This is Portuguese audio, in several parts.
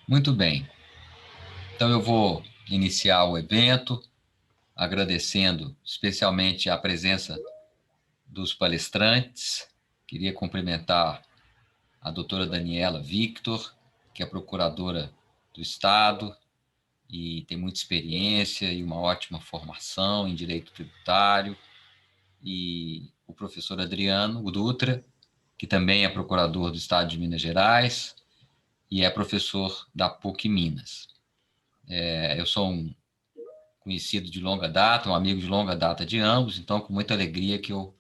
Muito bem. Então, eu vou iniciar o evento, agradecendo especialmente a presença dos palestrantes. Queria cumprimentar a doutora Daniela Victor, que é procuradora do Estado e tem muita experiência e uma ótima formação em direito tributário, e o professor Adriano Dutra, que também é procurador do Estado de Minas Gerais e é professor da PUC Minas. Eu sou um conhecido de longa data, um amigo de longa data de ambos, então com muita alegria que eu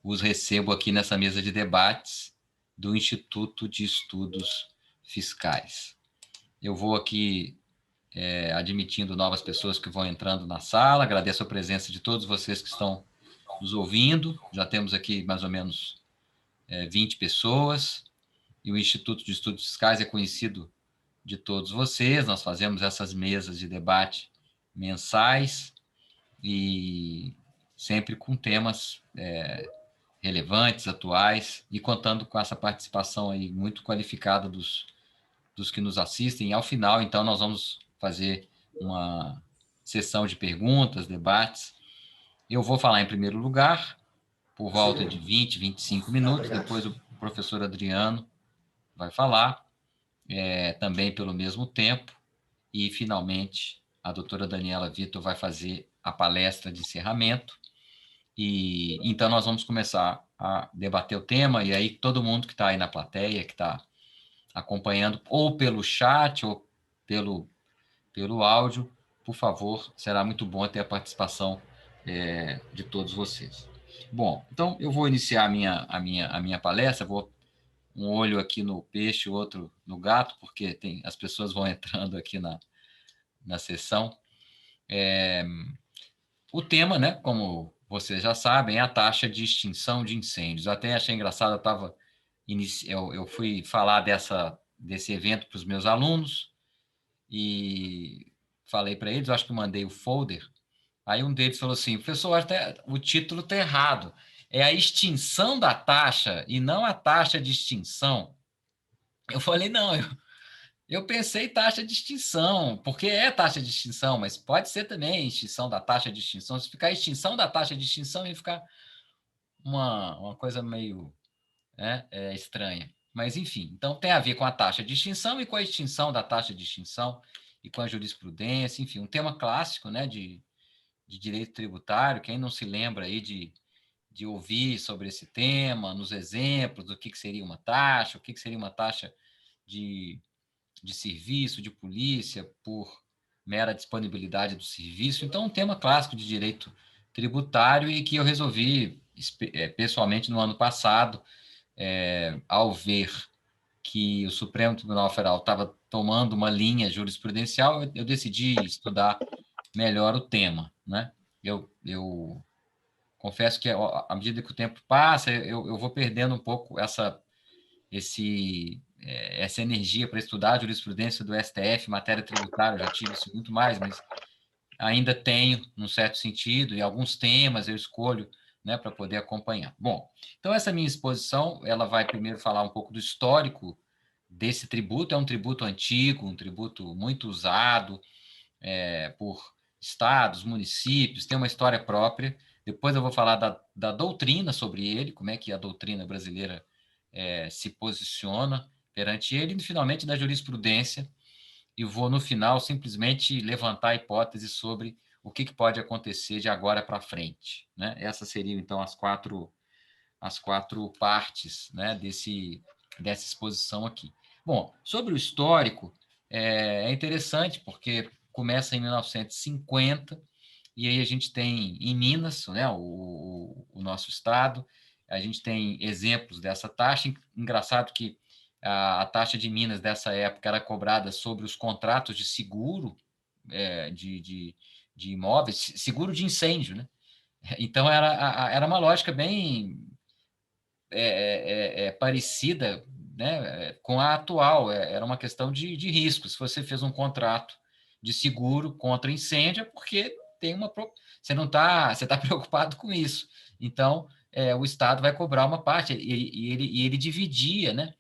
os recebo aqui nessa mesa de debates do Instituto de Estudos Fiscais. Eu vou aqui admitindo novas pessoas que vão entrando na sala, agradeço a presença de todos vocês que estão nos ouvindo, já temos aqui mais ou menos 20 pessoas, e o Instituto de Estudos Fiscais é conhecido de todos vocês, nós fazemos essas mesas de debate mensais, e sempre com temas relevantes, atuais, e contando com essa participação aí muito qualificada dos que nos assistem. E ao final, então, nós vamos fazer uma sessão de perguntas, debates. Eu vou falar em primeiro lugar, por volta de 20, 25 minutos, depois o professor Adriano vai falar, também pelo mesmo tempo, e finalmente a doutora Daniela Vitor vai fazer a palestra de encerramento. E então nós vamos começar a debater o tema, e aí todo mundo que está aí na plateia, que está acompanhando, ou pelo chat, ou pelo áudio, por favor, será muito bom ter a participação de todos vocês. Bom, então eu vou iniciar a minha palestra, vou um olho aqui no peixe, o outro no gato, porque as pessoas vão entrando aqui na sessão. O tema, né, como vocês já sabem, é a taxa de extinção de incêndios. Eu até achei engraçado, eu fui falar desse evento para os meus alunos e falei para eles, eu acho que mandei o folder. Aí um deles falou assim: professor, até o título está errado. É a extinção da taxa e não a taxa de extinção. Eu falei: não, eu pensei taxa de extinção, porque é taxa de extinção, mas pode ser também extinção da taxa de extinção. Se ficar extinção da taxa de extinção, ia ficar uma coisa meio estranha. Mas, enfim, então tem a ver com a taxa de extinção e com a extinção da taxa de extinção e com a jurisprudência, enfim, um tema clássico, né, de direito tributário. Quem não se lembra aí de ouvir sobre esse tema, nos exemplos do que seria uma taxa, o que seria uma taxa de serviço, de polícia, por mera disponibilidade do serviço. Então, um tema clássico de direito tributário, e que eu resolvi, pessoalmente, no ano passado, ao ver que o Supremo Tribunal Federal estava tomando uma linha jurisprudencial, eu decidi estudar melhor o tema, né? Eu confesso que, à medida que o tempo passa, eu vou perdendo um pouco essa energia para estudar a jurisprudência do STF, matéria tributária. Eu já tive isso muito mais, mas ainda tenho, num certo sentido, e alguns temas eu escolho, né, para poder acompanhar. Bom, então essa minha exposição, ela vai primeiro falar um pouco do histórico desse tributo. É um tributo antigo, um tributo muito usado por estados, municípios, tem uma história própria. Depois eu vou falar da doutrina sobre ele, como é que a doutrina brasileira se posiciona perante ele, e finalmente da jurisprudência, e vou, no final, simplesmente levantar hipóteses sobre o que pode acontecer de agora para frente, né? Essas seriam, então, as quatro partes, né, dessa exposição aqui. Bom, sobre o histórico, é interessante, porque começa em 1950, e aí a gente tem em Minas, né, o nosso estado, a gente tem exemplos dessa taxa. Engraçado que a taxa de Minas dessa época era cobrada sobre os contratos de seguro de imóveis, seguro de incêndio, né? Então era uma lógica bem parecida, né, com a atual. Era uma questão de risco. Se você fez um contrato de seguro contra incêndio, é porque você não está, você está preocupado com isso. Então, o Estado vai cobrar uma parte, e ele dividia, né,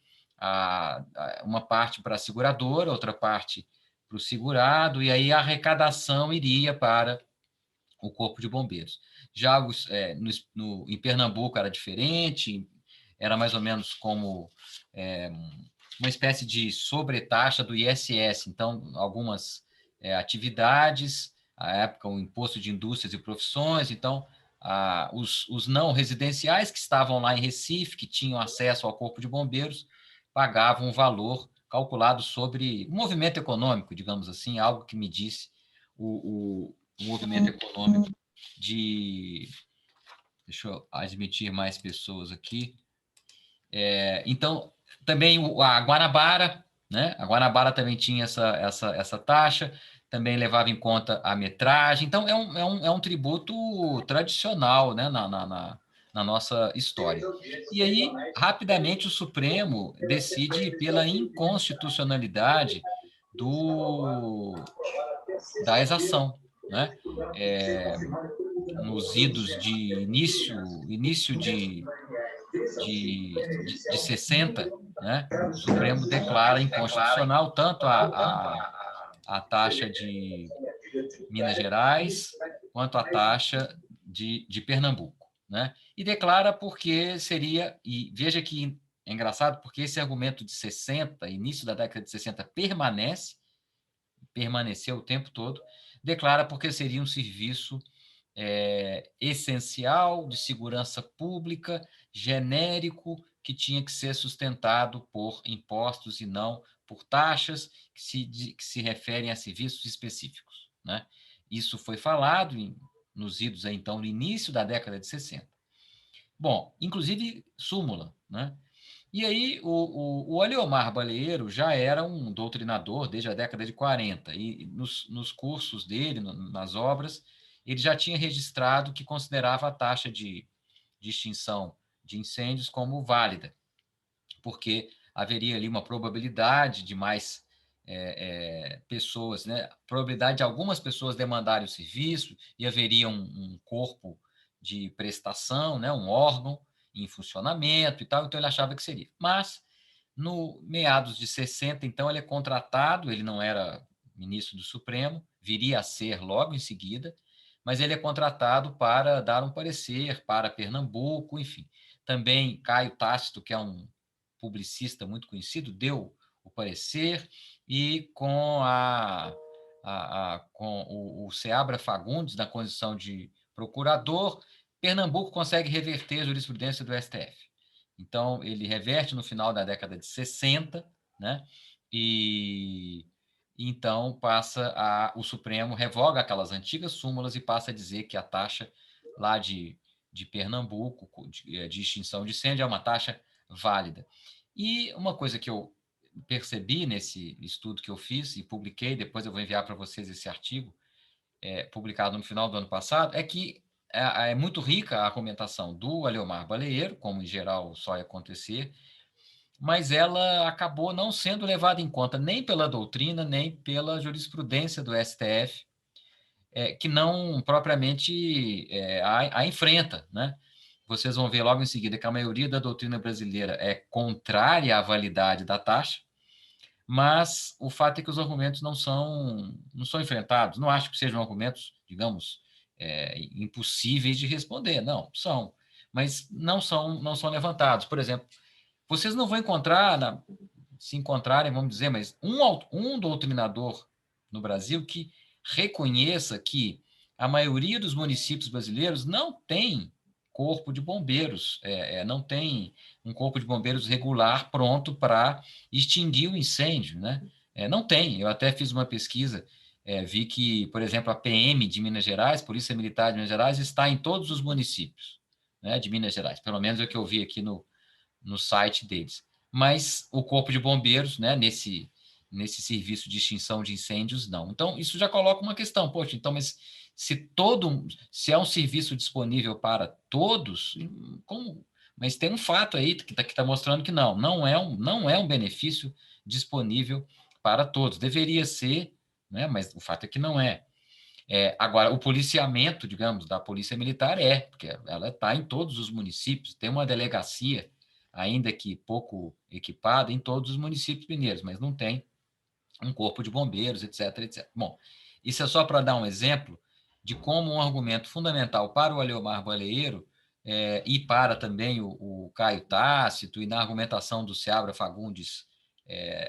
uma parte para a seguradora, outra parte para o segurado, e aí a arrecadação iria para o Corpo de Bombeiros. Já em Pernambuco era diferente, era mais ou menos como uma espécie de sobretaxa do ISS. Então, algumas atividades, à época o Imposto de Indústrias e Profissões, então os não residenciais que estavam lá em Recife, que tinham acesso ao Corpo de Bombeiros, pagavam um valor calculado sobre o movimento econômico, digamos assim, algo que medisse o movimento econômico de... Deixa eu admitir mais pessoas aqui. Então, também a Guanabara, né? A Guanabara também tinha essa taxa, também levava em conta a metragem. Então, é um tributo tradicional, né? Na nossa história. E aí, rapidamente, o Supremo decide pela inconstitucionalidade da exação, né? Nos idos de início de 60, né? O Supremo declara inconstitucional tanto a taxa de Minas Gerais quanto a taxa de Pernambuco, né? E declara porque seria, e veja que é engraçado, porque esse argumento de 60, início da década de 60, permaneceu o tempo todo, declara porque seria um serviço essencial de segurança pública, genérico, que tinha que ser sustentado por impostos e não por taxas que se referem a serviços específicos, né? Isso foi falado nos idos, então, no início da década de 60. Bom, inclusive súmula, né? E aí, o Aleomar Baleiro já era um doutrinador desde a década de 40, e nos cursos dele, nas obras, ele já tinha registrado que considerava a taxa de extinção de incêndios como válida, porque haveria ali uma probabilidade de mais pessoas, né? Probabilidade de algumas pessoas demandarem o serviço, e haveria um corpo de prestação, né? Um órgão em funcionamento e tal, então ele achava que seria. Mas, no meados de 60, então, ele é contratado, ele não era ministro do Supremo, viria a ser logo em seguida, mas ele é contratado para dar um parecer para Pernambuco, enfim. Também Caio Tácito, que é um publicista muito conhecido, deu o parecer, e com o Seabra Fagundes, na condição de procurador, Pernambuco consegue reverter a jurisprudência do STF. Então, ele reverte no final da década de 60, né? E então o Supremo revoga aquelas antigas súmulas e passa a dizer que a taxa lá de Pernambuco, de extinção de incêndio, é uma taxa válida. E uma coisa que eu percebi nesse estudo que eu fiz e publiquei, depois eu vou enviar para vocês esse artigo, publicado no final do ano passado, é que é muito rica a argumentação do Aleomar Baleiro, como em geral só ia acontecer, mas ela acabou não sendo levada em conta nem pela doutrina, nem pela jurisprudência do STF, que não propriamente a enfrenta, né? Vocês vão ver logo em seguida que a maioria da doutrina brasileira é contrária à validade da taxa, mas o fato é que os argumentos não são enfrentados. Não acho que sejam argumentos, digamos, impossíveis de responder. Não, são. Mas não são levantados. Por exemplo, vocês não vão encontrar, se encontrarem, vamos dizer, mas um doutrinador no Brasil que reconheça que a maioria dos municípios brasileiros não tem corpo de bombeiros, não tem um corpo de bombeiros regular pronto para extinguir o incêndio, né? Não tem. Eu até fiz uma pesquisa, vi que, por exemplo, a PM de Minas Gerais, Polícia Militar de Minas Gerais, está em todos os municípios, né, de Minas Gerais. Pelo menos é o que eu vi aqui no site deles. Mas o Corpo de Bombeiros, né, nesse serviço de extinção de incêndios, não. Então, isso já coloca uma questão. Poxa, então, mas se é um serviço disponível para todos, como? Mas tem um fato aí que tá mostrando que não é um benefício disponível para todos. Deveria ser, né, mas o fato é que não é. Agora, o policiamento, digamos, da Polícia Militar porque ela está em todos os municípios, tem uma delegacia ainda que pouco equipada, em todos os municípios mineiros, mas não tem um corpo de bombeiros, etc, etc. Bom, isso é só para dar um exemplo de como um argumento fundamental para o Aleomar Baleiro e para também o Caio Tácito, e na argumentação do Seabra Fagundes,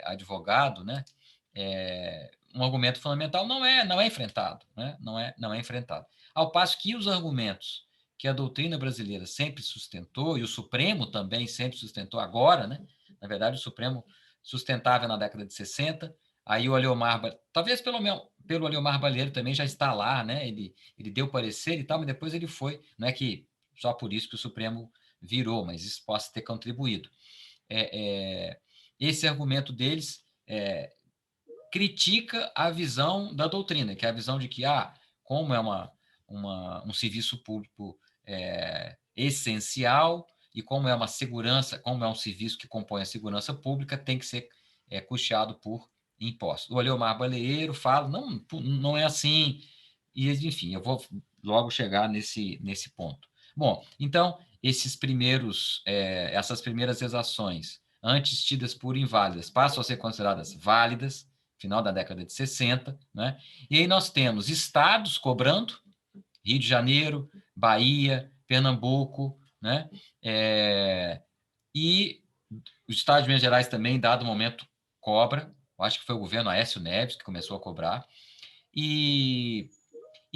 advogado, né? Um argumento fundamental não é enfrentado, né? Não é enfrentado. Ao passo que os argumentos que a doutrina brasileira sempre sustentou, e o Supremo também sempre sustentou agora, né? Na verdade, o Supremo sustentava na década de 60, aí o Aleomar, talvez pelo Aleomar Baleiro também já está lá, né? Ele deu parecer e tal, mas depois ele foi, não é que só por isso que o Supremo virou, mas isso possa ter contribuído. Esse argumento deles critica a visão da doutrina, que é a visão de que, como é um serviço público essencial e como é uma segurança, como é um serviço que compõe a segurança pública, tem que ser custeado por impostos. O Aleomar Baleiro fala, não é assim, e enfim, eu vou logo chegar nesse ponto. Bom, então, essas primeiras exações, antes tidas por inválidas, passam a ser consideradas válidas, final da década de 60, né? E aí nós temos estados cobrando, Rio de Janeiro, Bahia, Pernambuco, né? E o estado de Minas Gerais também, em dado momento, cobra. Eu acho que foi o governo Aécio Neves que começou a cobrar. E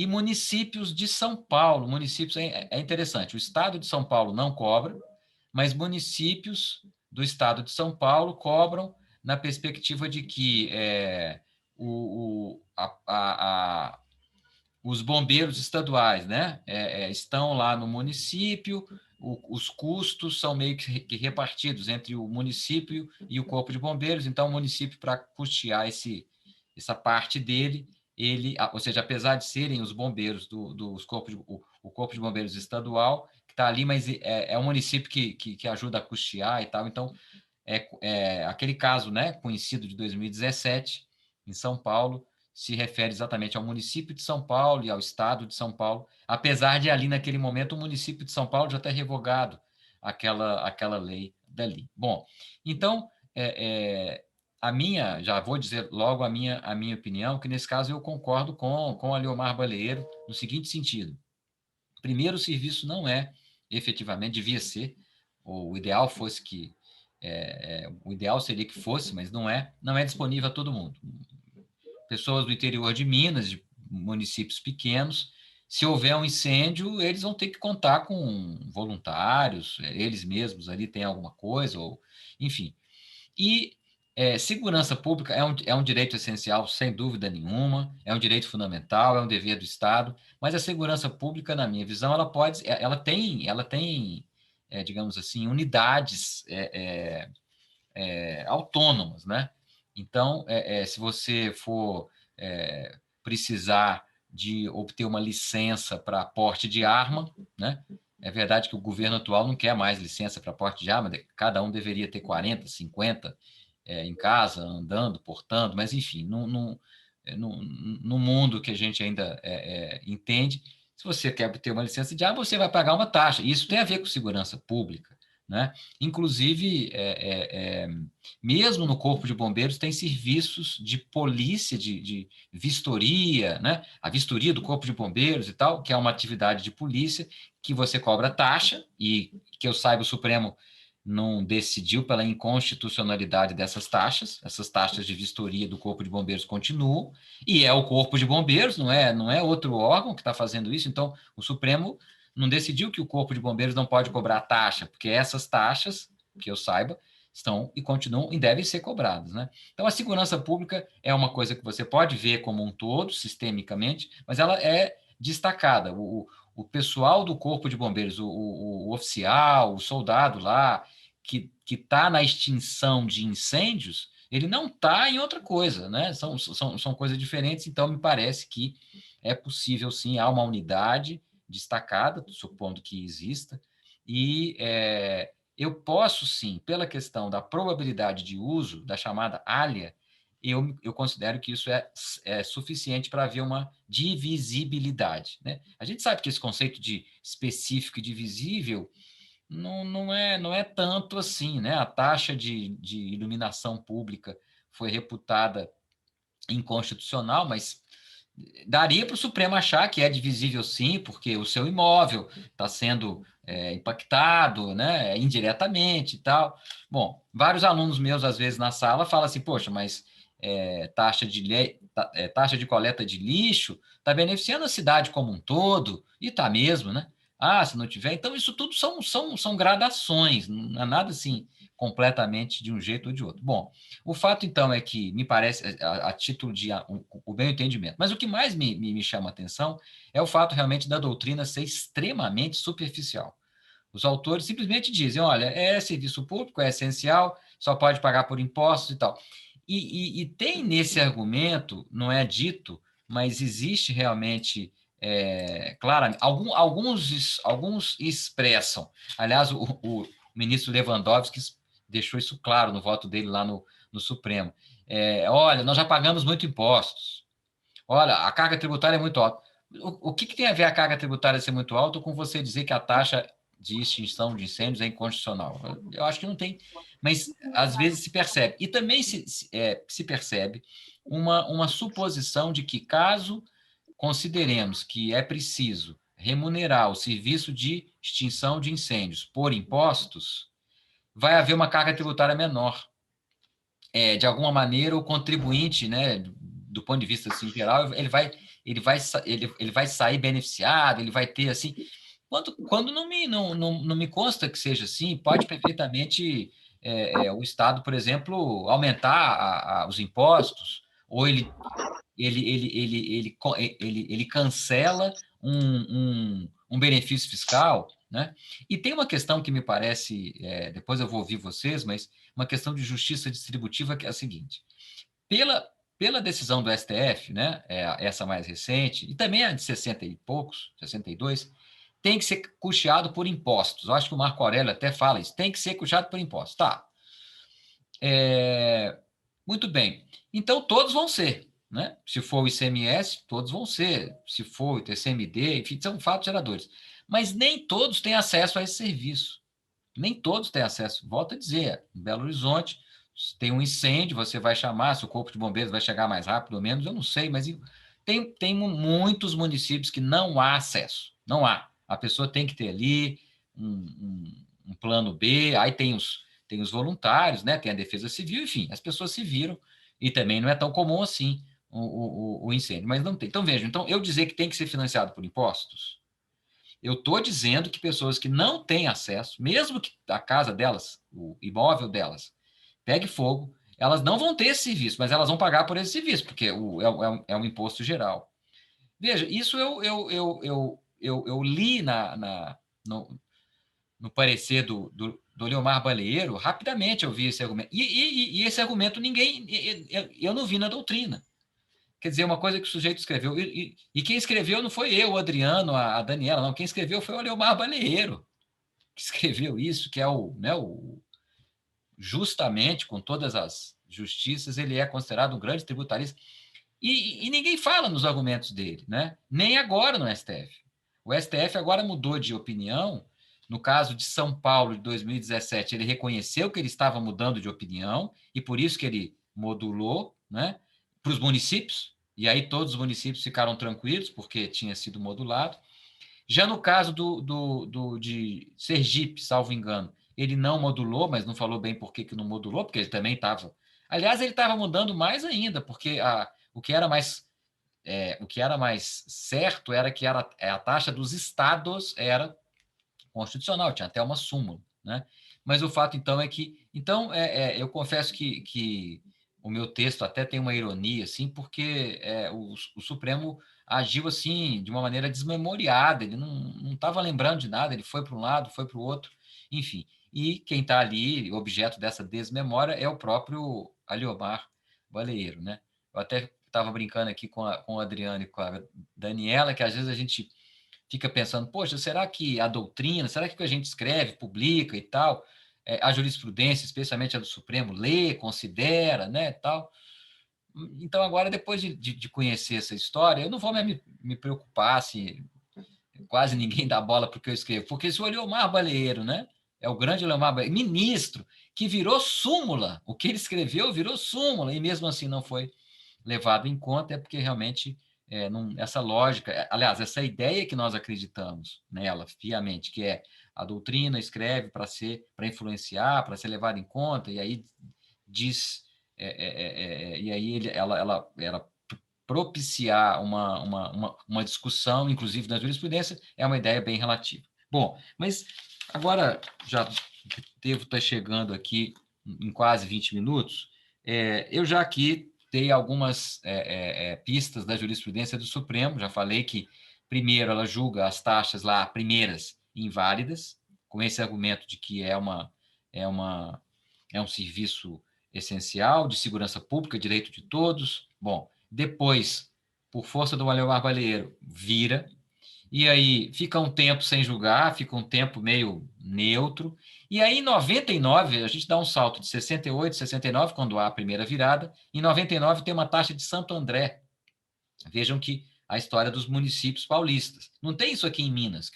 municípios de São Paulo, municípios é interessante, o estado de São Paulo não cobra, mas municípios do estado de São Paulo cobram na perspectiva de que os bombeiros estaduais, né, estão lá no município, os custos são meio que repartidos entre o município e o corpo de bombeiros, então o município, para custear essa parte dele, ou seja, apesar de serem os bombeiros dos corpos, o corpo de bombeiros estadual, que está ali, mas é um município que ajuda a custear e tal, então aquele caso, né, conhecido de 2017, em São Paulo, se refere exatamente ao município de São Paulo e ao estado de São Paulo, apesar de ali naquele momento o município de São Paulo já ter revogado aquela lei dali. Bom, então já vou dizer logo a minha opinião, que nesse caso eu concordo com a Aleomar Baleiro no seguinte sentido: primeiro, o serviço não efetivamente, devia ser, ou o ideal fosse que o ideal seria que fosse, mas não é disponível a todo mundo. Pessoas do interior de Minas, de municípios pequenos, se houver um incêndio, eles vão ter que contar com voluntários, eles mesmos ali têm alguma coisa, ou enfim. E segurança pública é um direito essencial, sem dúvida nenhuma, é um direito fundamental, é um dever do Estado, mas a segurança pública, na minha visão, ela tem digamos assim, unidades autônomas, né? Então, se você for precisar de obter uma licença para porte de arma, né? É verdade que o governo atual não quer mais licença para porte de arma, cada um deveria ter 40, 50 em casa, andando, portando, mas enfim, no mundo que a gente ainda entende, se você quer obter uma licença de arma, você vai pagar uma taxa. Isso tem a ver com segurança pública, né? Inclusive, mesmo no Corpo de Bombeiros, tem serviços de polícia, de vistoria, né? A vistoria do Corpo de Bombeiros e tal, que é uma atividade de polícia, que você cobra taxa, e que eu saiba, o Supremo não decidiu pela inconstitucionalidade dessas taxas. Essas taxas de vistoria do Corpo de Bombeiros continuam, e é o Corpo de Bombeiros, não é outro órgão que está fazendo isso. Então, o Supremo não decidiu que o Corpo de Bombeiros não pode cobrar taxa, porque essas taxas, que eu saiba, estão e continuam e devem ser cobradas, né? Então, a segurança pública é uma coisa que você pode ver como um todo, sistemicamente, mas ela é destacada. O pessoal do Corpo de Bombeiros, o oficial, o soldado lá, que está na extinção de incêndios, ele não está em outra coisa, né? São coisas diferentes, então me parece que é possível, sim, há uma unidade destacada, supondo que exista, e eu posso, sim, pela questão da probabilidade de uso, da chamada ALIA, eu considero que isso é suficiente para haver uma divisibilidade, né? A gente sabe que esse conceito de específico e divisível não é tanto assim, né? A taxa de iluminação pública foi reputada inconstitucional, mas daria para o Supremo achar que é divisível sim, porque o seu imóvel está sendo impactado, né, indiretamente e tal. Bom, vários alunos meus, às vezes, na sala, falam assim, poxa, mas taxa de coleta de lixo está beneficiando a cidade como um todo, e está mesmo, né? Ah, se não tiver. Então, isso tudo são gradações, não é nada assim completamente de um jeito ou de outro. Bom, o fato, então, é que me parece, a título de o bem entendimento, mas o que mais me chama a atenção é o fato realmente da doutrina ser extremamente superficial. Os autores simplesmente dizem: olha, é serviço público, é essencial, só pode pagar por impostos e tal. E tem nesse argumento, não é dito, mas existe realmente, claro, alguns expressam. Aliás, o ministro Lewandowski deixou isso claro no voto dele lá no Supremo. Olha, nós já pagamos muito impostos. Olha, a carga tributária é muito alta. O que tem a ver a carga tributária ser muito alta com você dizer que a taxa de extinção de incêndios é inconstitucional? Eu acho que não tem, mas às vezes se percebe. E também se percebe uma suposição de que, caso consideremos que é preciso remunerar o serviço de extinção de incêndios por impostos, vai haver uma carga tributária menor. De alguma maneira, o contribuinte, né, do ponto de vista assim, geral, ele vai sair beneficiado, ele vai ter assim. Quando não me consta que seja assim, pode perfeitamente o Estado, por exemplo, aumentar os impostos, ou ele cancela um benefício fiscal, né? E tem uma questão que me parece, depois eu vou ouvir vocês, mas uma questão de justiça distributiva que é a seguinte: pela, pela decisão do STF, né, essa mais recente, e também a de 60 e poucos, 62, tem que ser custeado por impostos. Eu acho que o Marco Aurélio até fala isso, tem que ser custeado por impostos. Tá. Muito bem. Então, todos vão ser, né? Se for o ICMS, todos vão ser. Se for o TCMD, enfim, são fatos geradores. Mas nem todos têm acesso a esse serviço. Nem todos têm acesso. Volto a dizer, em Belo Horizonte, se tem um incêndio, você vai chamar, se o corpo de bombeiros vai chegar mais rápido ou menos, eu não sei, mas tem muitos municípios que não há acesso. Não há. A pessoa tem que ter ali um plano B, aí tem os voluntários, né? Tem a defesa civil, enfim, as pessoas se viram, e também não é tão comum assim o incêndio, mas não tem. Então, vejam, então, eu dizer que tem que ser financiado por impostos, eu estou dizendo que pessoas que não têm acesso, mesmo que a casa delas, o imóvel delas, pegue fogo, elas não vão ter esse serviço, mas elas vão pagar por esse serviço, porque é um imposto geral. Veja, isso eu li no parecer do Leomar Baleiro, rapidamente eu vi esse argumento. E esse argumento eu não vi na doutrina. Quer dizer, uma coisa que o sujeito escreveu. E quem escreveu não foi eu, o Adriano, a Daniela, não. Quem escreveu foi o Leomar Baleiro, que escreveu isso, que é justamente, com todas as justiças, ele é considerado um grande tributarista. E ninguém fala nos argumentos dele, né? Nem agora no STF. O STF agora mudou de opinião. No caso de São Paulo, de 2017, ele reconheceu que ele estava mudando de opinião e por isso que ele modulou, né, para os municípios. E aí todos os municípios ficaram tranquilos porque tinha sido modulado. Já no caso de Sergipe, salvo engano, ele não modulou, mas não falou bem por que não modulou, porque ele também estava. Aliás, ele estava mudando mais ainda, porque o que era mais certo era que a taxa dos estados era constitucional, tinha até uma súmula, né? Mas o fato, então, é que... Então, eu confesso que o meu texto até tem uma ironia, assim, porque o Supremo agiu, assim, de uma maneira desmemoriada, ele não estava lembrando de nada, ele foi para um lado, foi para o outro, enfim. E quem está ali, objeto dessa desmemória, é o próprio Aliomar Baleiro, né? Eu até estava brincando aqui com o Adriano e com a Daniela, que às vezes a gente fica pensando, poxa, será que a doutrina, será que o que a gente escreve, publica e tal, a jurisprudência, especialmente a do Supremo, lê, considera, né, tal. Então, agora, depois de conhecer essa história, eu não vou me preocupar se quase ninguém dá bola para o que eu escrevo, porque se o Mar Baleiro, né, é o grande Leomar Baleiro, ministro, que virou súmula. O que ele escreveu virou súmula, e mesmo assim não foi levado em conta, é porque realmente essa lógica, aliás, essa ideia que nós acreditamos nela fiamente, que é a doutrina escreve para influenciar, para ser levada em conta, e aí diz, e aí ela propiciar uma discussão, inclusive na jurisprudência, é uma ideia bem relativa. Bom, mas agora já devo estar chegando aqui em quase 20 minutos, eu já aqui dei algumas pistas da jurisprudência do Supremo, já falei que, primeiro, ela julga as taxas lá, primeiras, inválidas, com esse argumento de que é um serviço essencial, de segurança pública, direito de todos. Bom, depois, por força do Leomar Baleiro, vira, e aí fica um tempo sem julgar, fica um tempo meio neutro, e aí em 99, a gente dá um salto de 68, 69, quando há a primeira virada, em 99 tem uma taxa de Santo André. Vejam que a história dos municípios paulistas. Não tem isso aqui em Minas,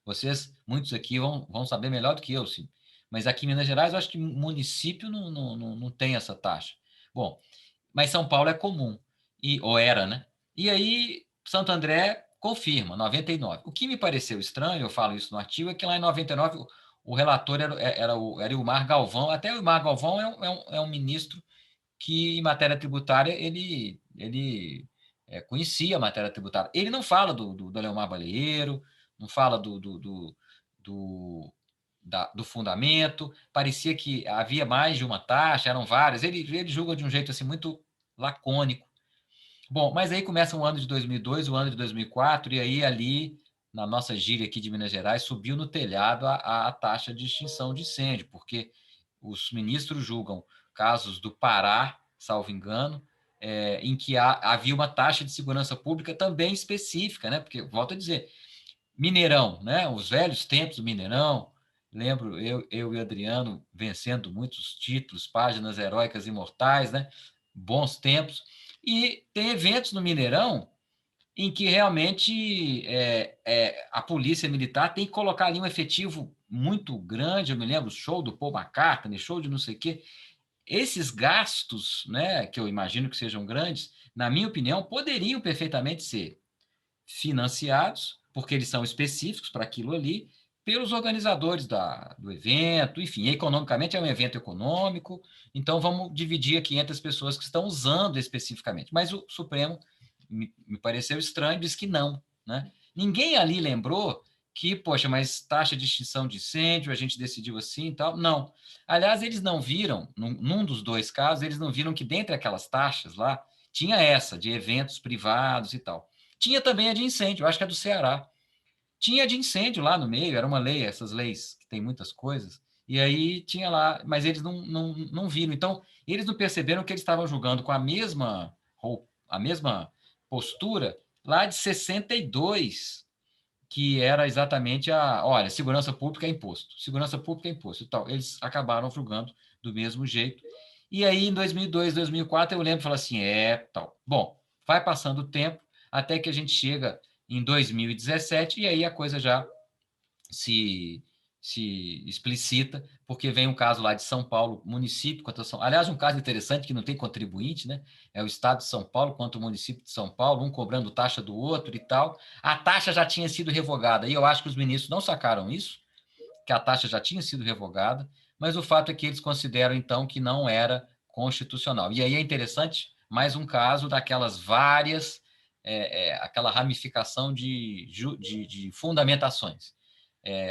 vocês, muitos aqui vão saber melhor do que eu, sim. Mas aqui em Minas Gerais, eu acho que município não tem essa taxa. Bom, mas São Paulo é comum, ou era, né? E aí, Santo André confirma, 99. O que me pareceu estranho, eu falo isso no artigo, é que lá em 99 o relator era o Ilmar Galvão. Até o Ilmar Galvão é um ministro que, em matéria tributária, ele conhecia a matéria tributária. Ele não fala do Leomar Baleiro, não fala do fundamento, parecia que havia mais de uma taxa, eram várias, ele julga de um jeito assim muito lacônico. Bom, mas aí começa o ano de 2002, o ano de 2004, e aí ali, na nossa gíria aqui de Minas Gerais, subiu no telhado a taxa de extinção de incêndio, porque os ministros julgam casos do Pará, salvo engano, em que havia uma taxa de segurança pública também específica, né? Porque, volto a dizer, Mineirão, né? Os velhos tempos do Mineirão, lembro eu e Adriano vencendo muitos títulos, páginas heróicas imortais, né? Bons tempos. E tem eventos no Mineirão em que realmente a polícia militar tem que colocar ali um efetivo muito grande. Eu me lembro, show do Paul McCartney, show de não sei o quê. Esses gastos, né, que eu imagino que sejam grandes, na minha opinião, poderiam perfeitamente ser financiados, porque eles são específicos para aquilo ali, pelos organizadores do evento, enfim, economicamente é um evento econômico, então vamos dividir aqui entre as pessoas que estão usando especificamente. Mas o Supremo me pareceu estranho, diz que não, né? Ninguém ali lembrou que, poxa, mas taxa de extinção de incêndio, a gente decidiu assim e tal. Não. Aliás, eles não viram, num dos dois casos, eles não viram que dentre aquelas taxas lá, tinha essa de eventos privados e tal. Tinha também a de incêndio, acho que é do Ceará. Tinha de incêndio lá no meio, era uma lei, essas leis que tem muitas coisas, e aí tinha lá, mas eles não viram. Então, eles não perceberam que eles estavam julgando com a mesma postura lá de 62, que era exatamente olha, segurança pública é imposto, segurança pública é imposto e tal. Eles acabaram julgando do mesmo jeito. E aí, em 2002, 2004, eu lembro e falei assim, tal. Bom, vai passando o tempo, até que a gente chega em 2017, e aí a coisa já se, se explicita, porque vem um caso lá de São Paulo, município contra São... Aliás, um caso interessante que não tem contribuinte, né? É o Estado de São Paulo contra o município de São Paulo, um cobrando taxa do outro e tal. A taxa já tinha sido revogada, e eu acho que os ministros não sacaram isso, que a taxa já tinha sido revogada, mas o fato é que eles consideram, então, que não era constitucional. E aí é interessante, mais um caso daquelas várias, aquela ramificação de fundamentações.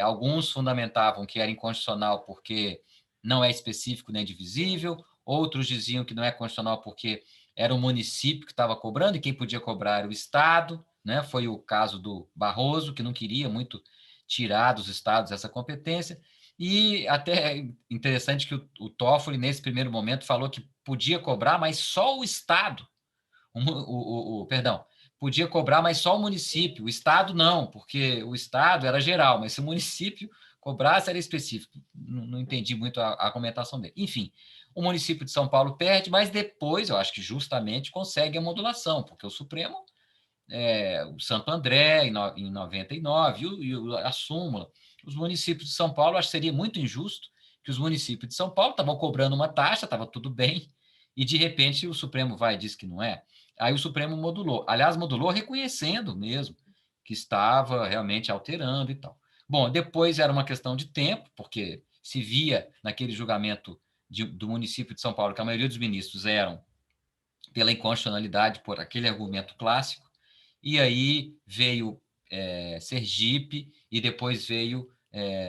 Alguns fundamentavam que era inconstitucional porque não é específico nem divisível, outros diziam que não é constitucional porque era o município que estava cobrando e quem podia cobrar era o Estado, né? Foi o caso do Barroso, que não queria muito tirar dos estados essa competência, e até é interessante que o Toffoli, nesse primeiro momento, falou que podia cobrar, mas só o Estado, perdão, podia cobrar, mas só o município, o Estado não, porque o Estado era geral, mas se o município cobrasse era específico. Não entendi muito a argumentação dele. Enfim, o município de São Paulo perde, mas depois, eu acho que justamente, consegue a modulação, porque o Supremo, o Santo André, em 99, a súmula. os municípios de São Paulo, acho que seria muito injusto que os municípios de São Paulo estavam cobrando uma taxa, estava tudo bem, e de repente o Supremo vai e diz que não é. Aí o Supremo modulou. Aliás, modulou reconhecendo mesmo que estava realmente alterando e tal. Bom, depois era uma questão de tempo, porque se via naquele julgamento do município de São Paulo que a maioria dos ministros eram pela inconstitucionalidade, por aquele argumento clássico, e aí veio Sergipe e depois veio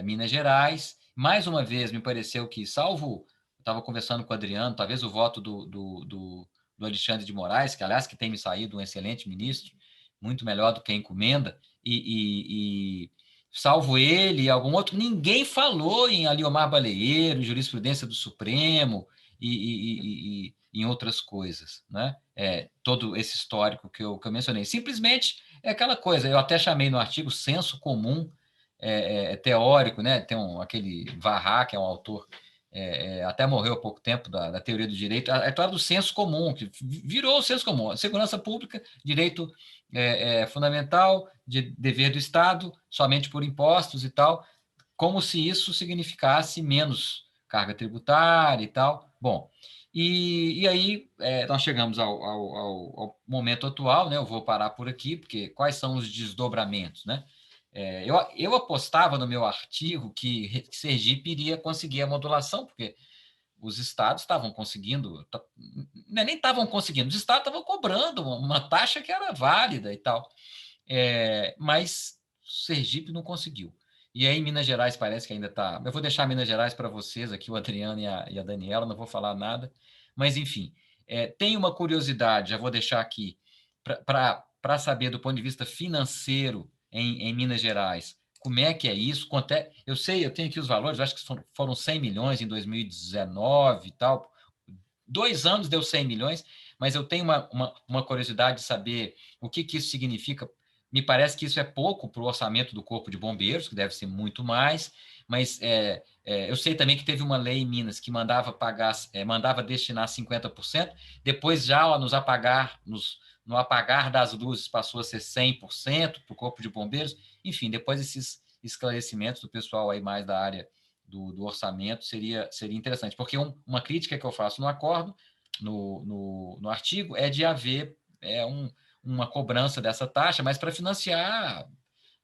Minas Gerais. Mais uma vez, me pareceu que, salvo, estava conversando com o Adriano, talvez o voto do Alexandre de Moraes, que, aliás, que tem me saído um excelente ministro, muito melhor do que a encomenda, e salvo ele e algum outro, ninguém falou em Aliomar Baleeiro, jurisprudência do Supremo e em outras coisas, né? Todo esse histórico que eu mencionei. Simplesmente é aquela coisa, eu até chamei no artigo senso comum teórico, né? Tem aquele Varra, que é um autor, até morreu há pouco tempo, da teoria do direito, a história do senso comum, que virou o senso comum. Segurança pública, direito fundamental, de dever do Estado, somente por impostos e tal, como se isso significasse menos carga tributária e tal. Bom, e aí nós chegamos ao momento atual, né? Eu vou parar por aqui, porque quais são os desdobramentos, né? Eu apostava no meu artigo que Sergipe iria conseguir a modulação, porque os estados estavam conseguindo, nem estavam conseguindo, os estados estavam cobrando uma taxa que era válida e tal, mas Sergipe não conseguiu. E aí, Minas Gerais parece que ainda está. Eu vou deixar Minas Gerais para vocês aqui, o Adriano e a Daniela, não vou falar nada. Mas, enfim, tem uma curiosidade, já vou deixar aqui, para saber do ponto de vista financeiro em Minas Gerais, como é que é isso? Quanto é? Eu sei, eu tenho aqui os valores, acho que foram 100 milhões em 2019 e tal. 2 anos deu 100 milhões, mas eu tenho uma curiosidade de saber o que isso significa. Me parece que isso é pouco para o orçamento do Corpo de Bombeiros, que deve ser muito mais, mas eu sei também que teve uma lei em Minas que mandava destinar 50%, depois já no apagar das luzes passou a ser 100% para o Corpo de Bombeiros. Enfim, depois esses esclarecimentos do pessoal aí mais da área do orçamento seria interessante, porque uma crítica que eu faço no acordo, no artigo, é de haver uma cobrança dessa taxa, mas para financiar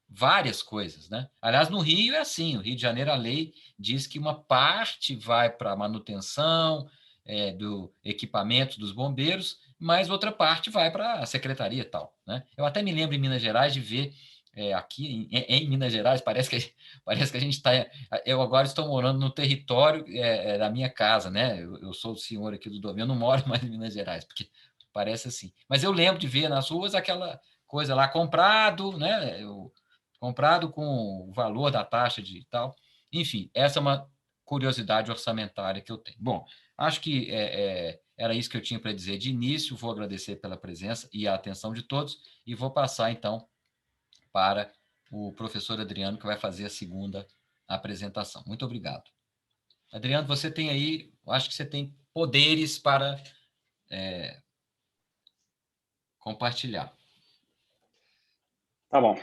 várias coisas, né? Aliás, no Rio é assim, no Rio de Janeiro a lei diz que uma parte vai para a manutenção do equipamento dos bombeiros, mas outra parte vai para a secretaria e tal, né? Eu até me lembro em Minas Gerais de ver aqui em Minas Gerais, parece que a gente está. Eu agora estou morando no território da minha casa, né? Eu sou o senhor aqui do domínio, eu não moro mais em Minas Gerais, porque parece assim. Mas eu lembro de ver nas ruas aquela coisa lá comprado, né? Comprado com o valor da taxa de tal. Enfim, essa é uma curiosidade orçamentária que eu tenho. Bom, acho que era isso que eu tinha para dizer de início. Vou agradecer pela presença e a atenção de todos e vou passar, então, para o professor Adriano, que vai fazer a segunda apresentação. Muito obrigado. Adriano, você tem aí, acho que você tem poderes para compartilhar. Tá bom.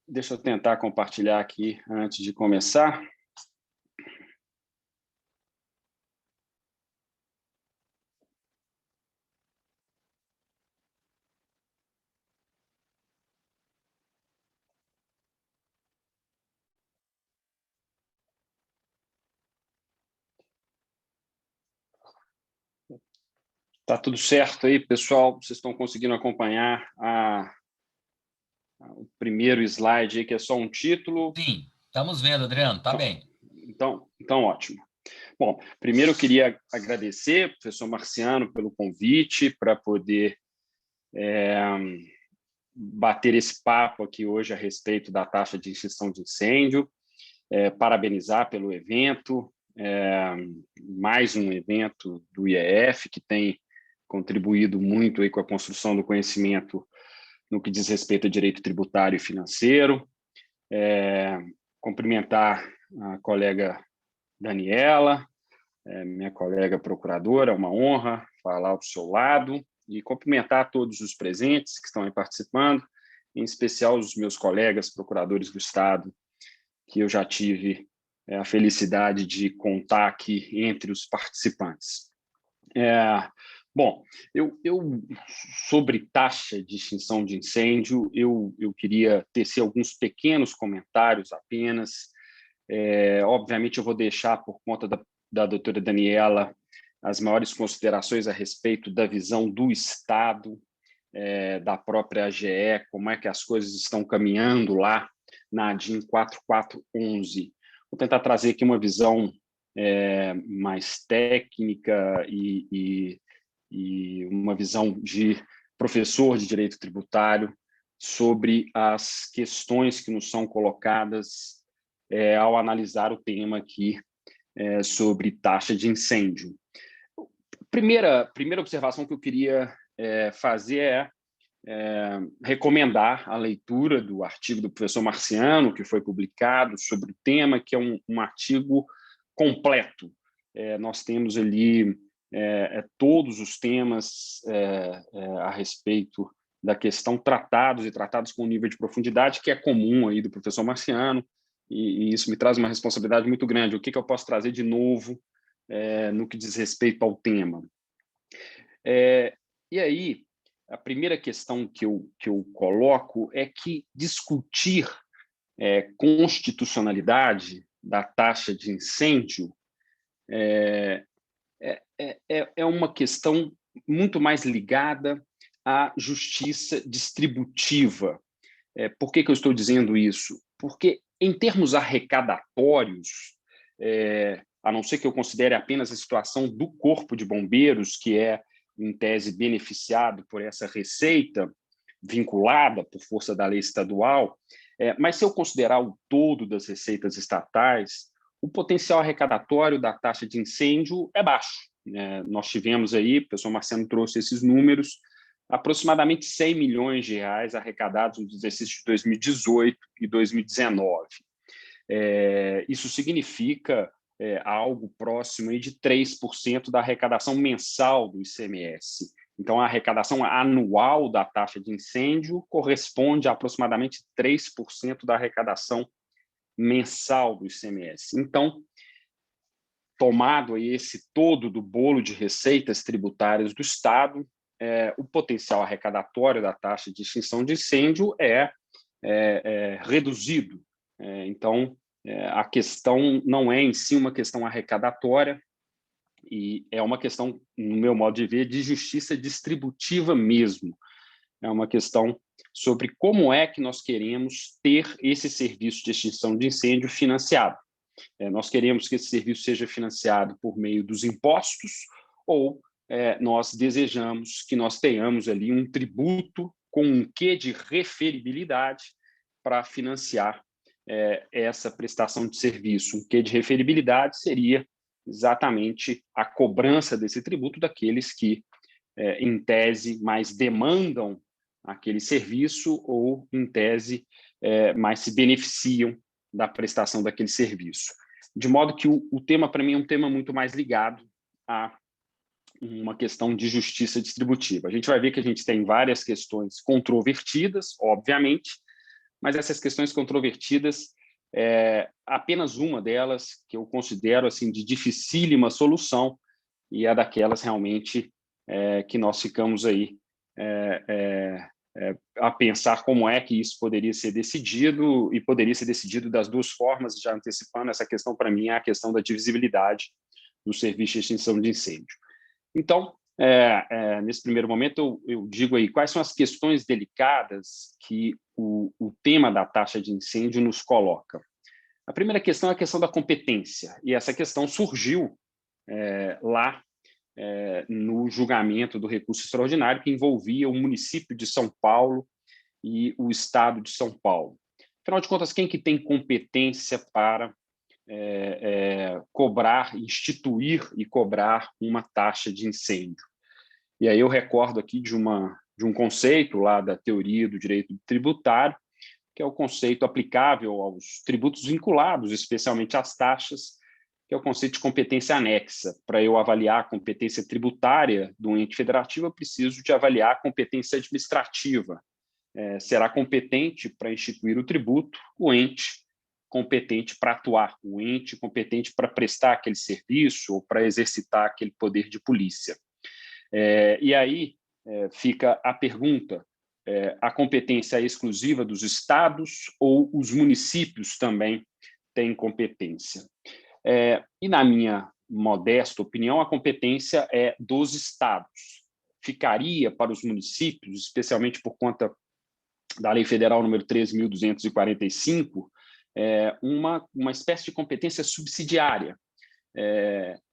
Deixa eu tentar compartilhar aqui antes de começar. Tá tudo certo aí, pessoal? Vocês estão conseguindo acompanhar o primeiro slide aí, que é só um título? Sim, estamos vendo, Adriano, tá bem. Então, ótimo. Bom, primeiro eu queria agradecer, professor Marciano, pelo convite para poder bater esse papo aqui hoje a respeito da taxa de extinção de incêndio, parabenizar pelo evento, mais um evento do IEF que tem contribuído muito aí com a construção do conhecimento no que diz respeito a direito tributário e financeiro. Cumprimentar a colega Daniela, minha colega procuradora, é uma honra falar ao seu lado, e cumprimentar todos os presentes que estão aí participando, em especial os meus colegas procuradores do Estado que eu já tive a felicidade de contar aqui entre os participantes. Bom, sobre taxa de extinção de incêndio, eu queria tecer alguns pequenos comentários apenas. Obviamente, eu vou deixar, por conta da doutora Daniela, as maiores considerações a respeito da visão do Estado, da própria AGE, como é que as coisas estão caminhando lá na ADIM 4411. Vou tentar trazer aqui uma visão mais técnica e uma visão de professor de direito tributário sobre as questões que nos são colocadas ao analisar o tema aqui sobre taxa de incêndio. Primeira observação que eu queria fazer recomendar a leitura do artigo do professor Marciano, que foi publicado sobre o tema, que é um artigo completo. Nós temos ali todos os temas a respeito da questão tratados com nível de profundidade que é comum aí do professor Marciano, e isso me traz uma responsabilidade muito grande. O que eu posso trazer de novo no que diz respeito ao tema? E aí, a primeira questão que eu coloco é que discutir constitucionalidade da taxa de incêndio é uma questão muito mais ligada à justiça distributiva. Por que eu estou dizendo isso? Porque, em termos arrecadatórios, a não ser que eu considere apenas a situação do Corpo de Bombeiros, que é, em tese, beneficiado por essa receita vinculada por força da lei estadual, mas se eu considerar o todo das receitas estatais, o potencial arrecadatório da taxa de incêndio é baixo. Nós tivemos aí, o professor Marciano trouxe esses números, aproximadamente 100 milhões de reais arrecadados nos exercícios de 2018 e 2019. Isso significa algo próximo aí de 3% da arrecadação mensal do ICMS. Então, a arrecadação anual da taxa de incêndio corresponde a aproximadamente 3% da arrecadação mensal do ICMS. Então, tomado aí esse todo do bolo de receitas tributárias do Estado, o potencial arrecadatório da taxa de extinção de incêndio é reduzido. Então, a questão não é em si uma questão arrecadatória, e é uma questão, no meu modo de ver, de justiça distributiva mesmo. É uma questão sobre como é que nós queremos ter esse serviço de extinção de incêndio financiado. Nós queremos que esse serviço seja financiado por meio dos impostos ou nós desejamos que nós tenhamos ali um tributo com um quê de referibilidade para financiar essa prestação de serviço. Um quê de referibilidade seria exatamente a cobrança desse tributo daqueles que, em tese, mais demandam aquele serviço ou, em tese, mais se beneficiam da prestação daquele serviço. De modo que o tema, para mim, é um tema muito mais ligado a uma questão de justiça distributiva. A gente vai ver que a gente tem várias questões controvertidas, obviamente, mas essas questões controvertidas, apenas uma delas que eu considero assim de dificílima solução, e é daquelas realmente que nós ficamos aí a pensar como é que isso poderia ser decidido, e poderia ser decidido das duas formas, já antecipando essa questão, para mim, é a questão da divisibilidade do serviço de extinção de incêndio. Então, nesse primeiro momento, eu digo aí quais são as questões delicadas que o tema da taxa de incêndio nos coloca. A primeira questão é a questão da competência, e essa questão surgiu lá no julgamento do recurso extraordinário que envolvia o município de São Paulo e o estado de São Paulo. Afinal de contas, quem que tem competência para cobrar, instituir e cobrar uma taxa de incêndio? E aí eu recordo aqui de um conceito lá da teoria do direito tributário, que é o conceito aplicável aos tributos vinculados, especialmente às taxas, que é o conceito de competência anexa. Para eu avaliar a competência tributária do ente federativo, eu preciso de avaliar a competência administrativa. Será competente para instituir o tributo o ente competente para atuar, o ente competente para prestar aquele serviço ou para exercitar aquele poder de polícia. E aí fica a pergunta: a competência é exclusiva dos estados ou os municípios também têm competência? E, na minha modesta opinião, a competência é dos estados. Ficaria para os municípios, especialmente por conta da Lei Federal número 13.245, uma espécie de competência subsidiária,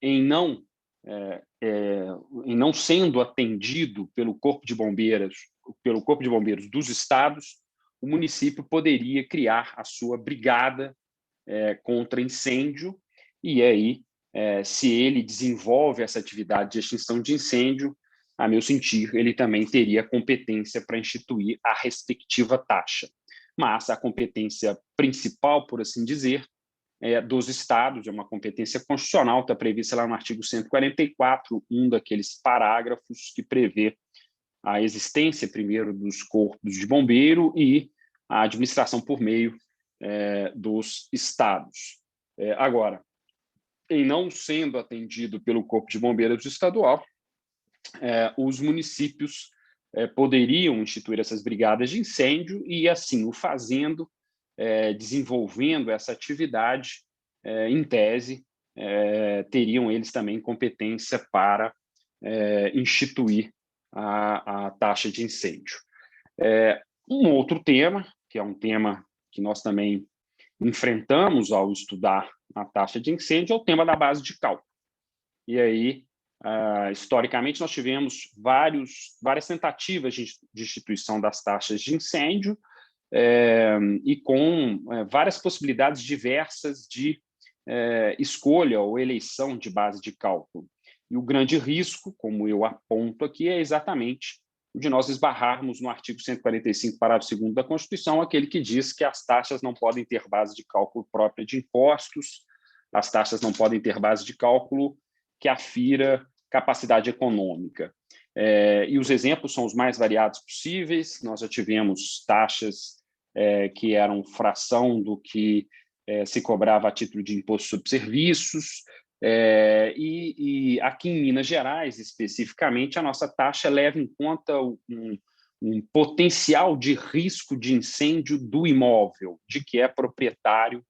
em não sendo atendido pelo Corpo de Bombeiros dos estados, o município poderia criar a sua brigada contra incêndio, e aí, se ele desenvolve essa atividade de extinção de incêndio, a meu sentir, ele também teria competência para instituir a respectiva taxa. Mas a competência principal, por assim dizer, dos estados, é uma competência constitucional, está prevista lá no artigo 144, um daqueles parágrafos que prevê a existência, primeiro, dos corpos de bombeiro e a administração por meio dos estados. Agora, em não sendo atendido pelo Corpo de Bombeiros estadual, os municípios poderiam instituir essas brigadas de incêndio e, assim, o fazendo, desenvolvendo essa atividade, em tese, teriam eles também competência para instituir a taxa de incêndio. Um outro tema, que é um tema que nós também enfrentamos ao estudar a taxa de incêndio, é o tema da base de cálculo. E aí, historicamente, nós tivemos várias tentativas de instituição das taxas de incêndio, e com várias possibilidades diversas de escolha ou eleição de base de cálculo. E o grande risco, como eu aponto aqui, é exatamente o de nós esbarrarmos no artigo 145, parágrafo 2º da Constituição, aquele que diz que as taxas não podem ter base de cálculo própria de impostos, as taxas não podem ter base de cálculo que afira capacidade econômica. E os exemplos são os mais variados possíveis. Nós já tivemos taxas que eram fração do que se cobrava a título de imposto sobre serviços, e aqui em Minas Gerais, especificamente, a nossa taxa leva em conta um potencial de risco de incêndio do imóvel, de que é proprietário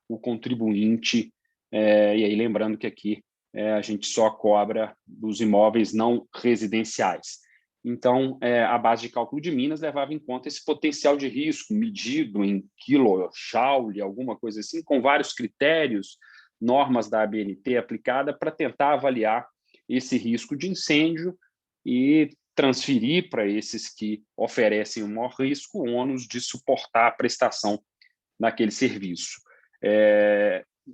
o contribuinte, e aí lembrando que aqui a gente só cobra dos imóveis não residenciais. Então, a base de cálculo de Minas levava em conta esse potencial de risco medido em quilojoule, alguma coisa assim, com vários critérios, normas da ABNT aplicada para tentar avaliar esse risco de incêndio e transferir para esses que oferecem o maior risco o ônus de suportar a prestação daquele serviço.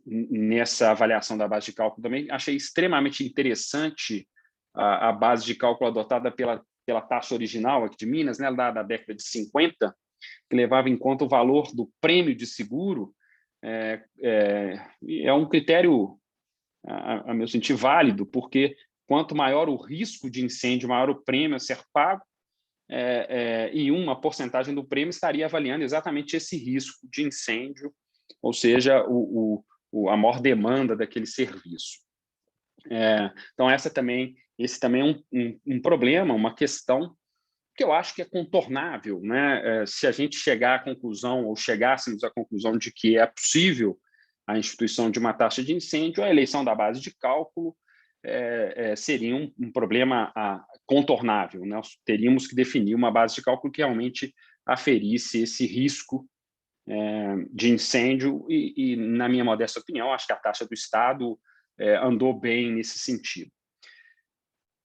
Nessa avaliação da base de cálculo também, achei extremamente interessante a base de cálculo adotada pela taxa original aqui de Minas, né, da década de 50, que levava em conta o valor do prêmio de seguro. É um critério, a meu sentir, válido, porque quanto maior o risco de incêndio, maior o prêmio a ser pago, e uma porcentagem do prêmio estaria avaliando exatamente esse risco de incêndio, ou seja, a maior demanda daquele serviço. Então, esse também é um problema, uma questão que eu acho que é contornável, né? Se a gente chegar à conclusão, ou chegássemos à conclusão de que é possível a instituição de uma taxa de incêndio, a eleição da base de cálculo seria um problema contornável, né? Nós teríamos que definir uma base de cálculo que realmente aferisse esse risco de incêndio e, na minha modesta opinião, acho que a taxa do Estado andou bem nesse sentido.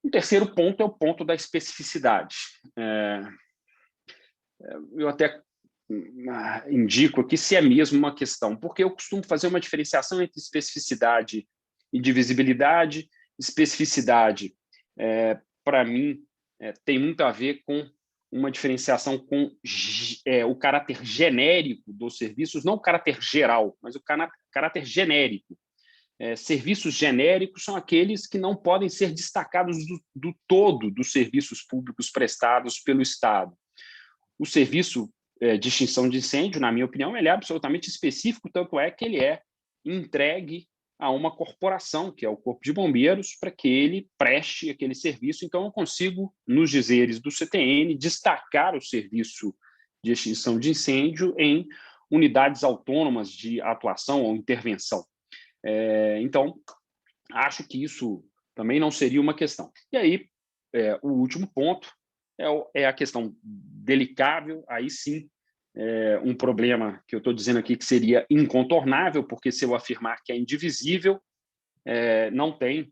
O terceiro ponto é o ponto da especificidade. Eu até indico aqui se é mesmo uma questão, porque eu costumo fazer uma diferenciação entre especificidade e divisibilidade. Especificidade, para mim, tem muito a ver com uma diferenciação com o caráter genérico dos serviços, não o caráter geral, mas o caráter genérico. Serviços genéricos são aqueles que não podem ser destacados do todo dos serviços públicos prestados pelo Estado. O serviço de extinção de incêndio, na minha opinião, ele é absolutamente específico, tanto é que ele é entregue a uma corporação, que é o Corpo de Bombeiros, para que ele preste aquele serviço. Então, eu consigo, nos dizeres do CTN, destacar o serviço de extinção de incêndio em unidades autônomas de atuação ou intervenção. Então, acho que isso também não seria uma questão. E aí, o último ponto é a questão delicável, aí sim, um problema que eu estou dizendo aqui que seria incontornável, porque se eu afirmar que é indivisível, não tem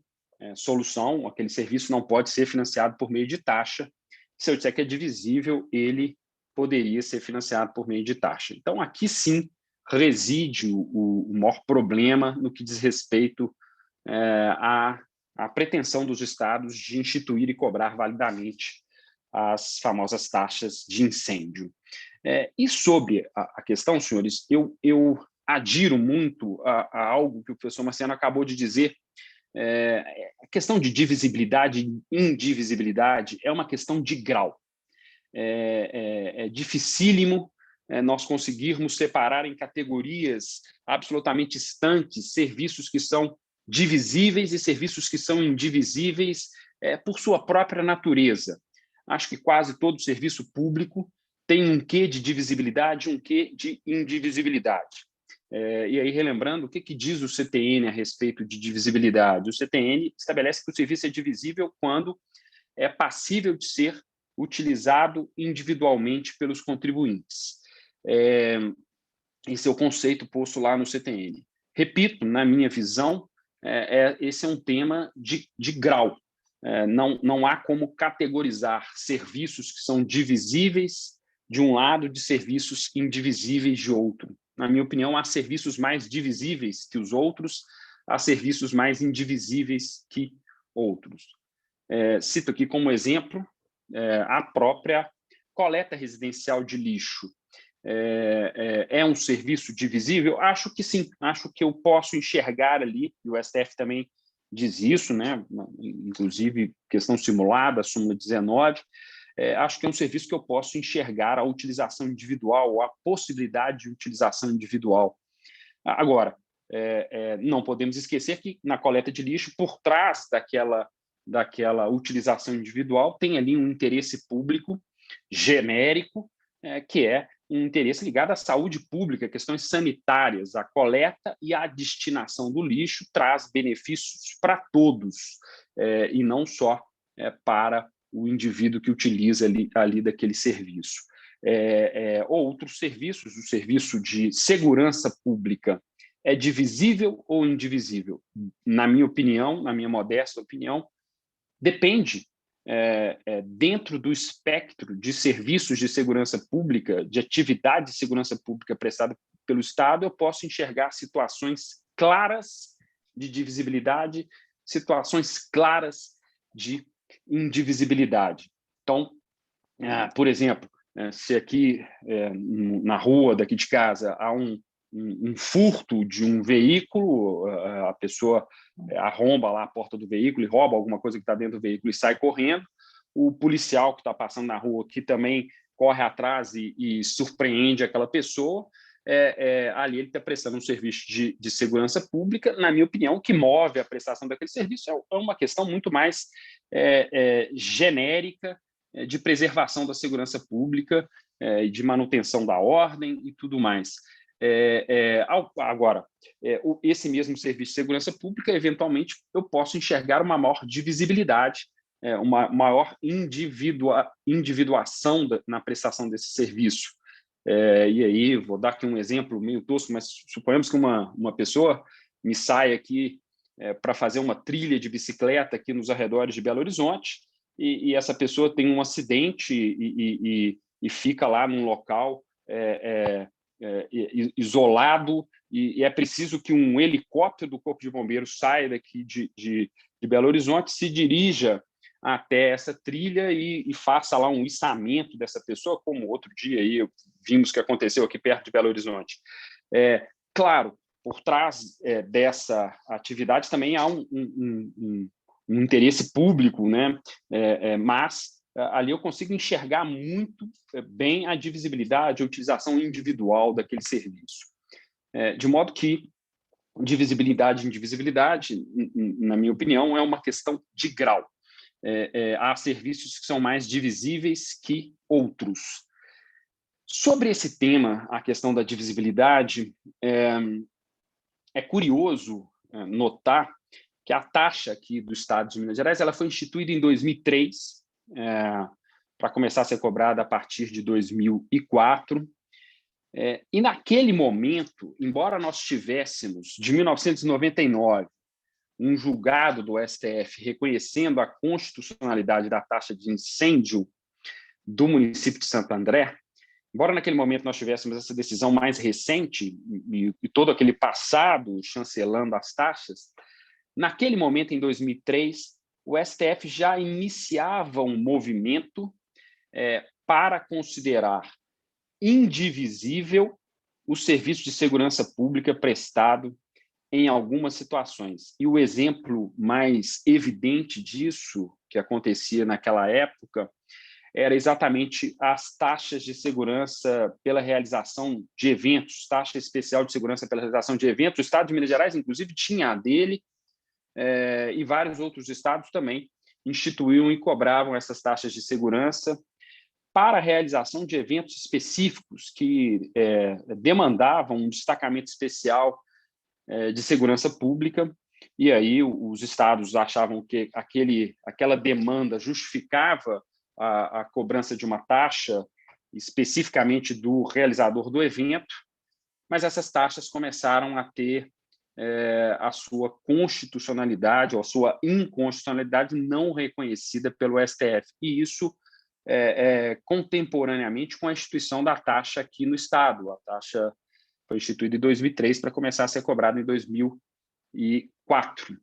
solução, aquele serviço não pode ser financiado por meio de taxa. Se eu disser que é divisível, ele poderia ser financiado por meio de taxa. Então, aqui sim reside o maior problema no que diz respeito à pretensão dos estados de instituir e cobrar validamente as famosas taxas de incêndio. E sobre a questão, senhores, eu adiro muito a algo que o professor Marciano acabou de dizer. A questão de divisibilidade e indivisibilidade é uma questão de grau. É dificílimo nós conseguirmos separar em categorias absolutamente estanques serviços que são divisíveis e serviços que são indivisíveis por sua própria natureza. Acho que quase todo serviço público tem um quê de divisibilidade, um quê de indivisibilidade. E aí, relembrando, o que diz o CTN a respeito de divisibilidade? O CTN estabelece que o serviço é divisível quando é passível de ser utilizado individualmente pelos contribuintes. Esse é o conceito posto lá no CTN. Repito, na minha visão, esse é um tema de grau. Não há como categorizar serviços que são divisíveis de um lado de serviços indivisíveis de outro. Na minha opinião, há serviços mais divisíveis que os outros, há serviços mais indivisíveis que outros. Cito aqui como exemplo a própria coleta residencial de lixo. É um serviço divisível? Acho que sim, acho que eu posso enxergar ali, e o STF também diz isso, né? Inclusive questão simulada, súmula 19, acho que é um serviço que eu posso enxergar a utilização individual, ou a possibilidade de utilização individual. Agora, não podemos esquecer que na coleta de lixo, por trás daquela utilização individual, tem ali um interesse público genérico, que é um interesse ligado à saúde pública, questões sanitárias. A coleta e a destinação do lixo traz benefícios para todos, e não só para o indivíduo que utiliza ali daquele serviço. Outros serviços, o serviço de segurança pública, é divisível ou indivisível? Na minha opinião, na minha modesta opinião, depende. Dentro do espectro de serviços de segurança pública, de atividade de segurança pública prestada pelo Estado, eu posso enxergar situações claras de divisibilidade, situações claras de indivisibilidade. Então, por exemplo, se aqui na rua daqui de casa há um furto de um veículo, a pessoa arromba lá a porta do veículo e rouba alguma coisa que está dentro do veículo e sai correndo, o policial que está passando na rua aqui também corre atrás e surpreende aquela pessoa, ali ele está prestando um serviço de segurança pública. Na minha opinião, o que move a prestação daquele serviço é uma questão muito mais genérica de preservação da segurança pública, de manutenção da ordem e tudo mais. Agora, esse mesmo serviço de segurança pública, eventualmente, eu posso enxergar uma maior divisibilidade, uma maior individuação na prestação desse serviço. E aí, vou dar aqui um exemplo meio tosco, mas suponhamos que uma pessoa me sai aqui para fazer uma trilha de bicicleta aqui nos arredores de Belo Horizonte, e essa pessoa tem um acidente e fica lá num local isolado, e é preciso que um helicóptero do Corpo de Bombeiros saia daqui de Belo Horizonte, se dirija até essa trilha e faça lá um içamento dessa pessoa, como outro dia aí vimos que aconteceu aqui perto de Belo Horizonte. Claro, por trás dessa atividade também há um interesse público, né? Mas ali eu consigo enxergar muito bem a divisibilidade, a utilização individual daquele serviço. De modo que divisibilidade e indivisibilidade, na minha opinião, é uma questão de grau. Há serviços que são mais divisíveis que outros. Sobre esse tema, a questão da divisibilidade, é curioso notar que a taxa aqui do Estado de Minas Gerais ela foi instituída em 2003, para começar a ser cobrada a partir de 2004. E naquele momento, embora nós tivéssemos, de 1999, um julgado do STF reconhecendo a constitucionalidade da taxa de incêndio do município de Santo André, embora naquele momento nós tivéssemos essa decisão mais recente e todo aquele passado chancelando as taxas, naquele momento, em 2003, o STF já iniciava um movimento para considerar indivisível o serviço de segurança pública prestado em algumas situações. E o exemplo mais evidente disso, que acontecia naquela época, era exatamente as taxas de segurança pela realização de eventos, taxa especial de segurança pela realização de eventos. O Estado de Minas Gerais, inclusive, tinha a dele, e vários outros estados também instituíam e cobravam essas taxas de segurança para a realização de eventos específicos que demandavam um destacamento especial de segurança pública, e aí os estados achavam que aquela demanda justificava a cobrança de uma taxa especificamente do realizador do evento, mas essas taxas começaram a ter a sua constitucionalidade ou a sua inconstitucionalidade não reconhecida pelo STF, e isso contemporaneamente com a instituição da taxa aqui no Estado. A taxa foi instituída em 2003 para começar a ser cobrada em 2004.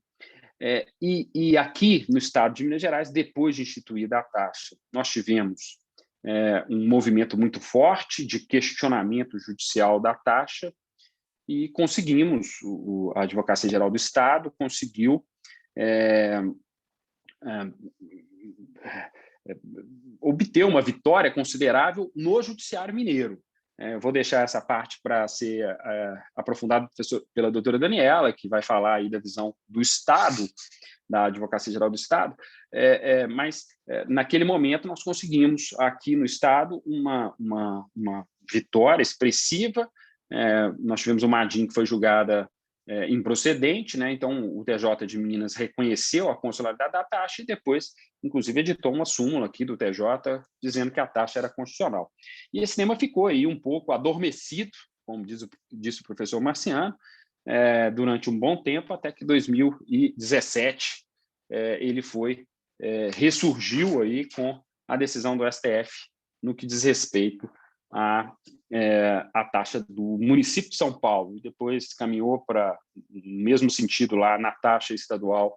E aqui no Estado de Minas Gerais, depois de instituída a taxa, nós tivemos um movimento muito forte de questionamento judicial da taxa e conseguimos, a Advocacia Geral do Estado conseguiu obter uma vitória considerável no Judiciário Mineiro. Eu vou deixar essa parte para ser aprofundada pela doutora Daniela, que vai falar aí da visão do Estado, da Advocacia Geral do Estado, mas naquele momento nós conseguimos aqui no Estado uma vitória expressiva. Nós tivemos uma ADIM que foi julgada improcedente, né? Então o TJ de Minas reconheceu a constitucionalidade da taxa e depois, inclusive, editou uma súmula aqui do TJ dizendo que a taxa era constitucional. E esse tema ficou aí um pouco adormecido, como disse o professor Marciano, durante um bom tempo, até que 2017 ele ressurgiu aí com a decisão do STF no que diz respeito a taxa do município de São Paulo, e depois caminhou para o mesmo sentido lá na taxa estadual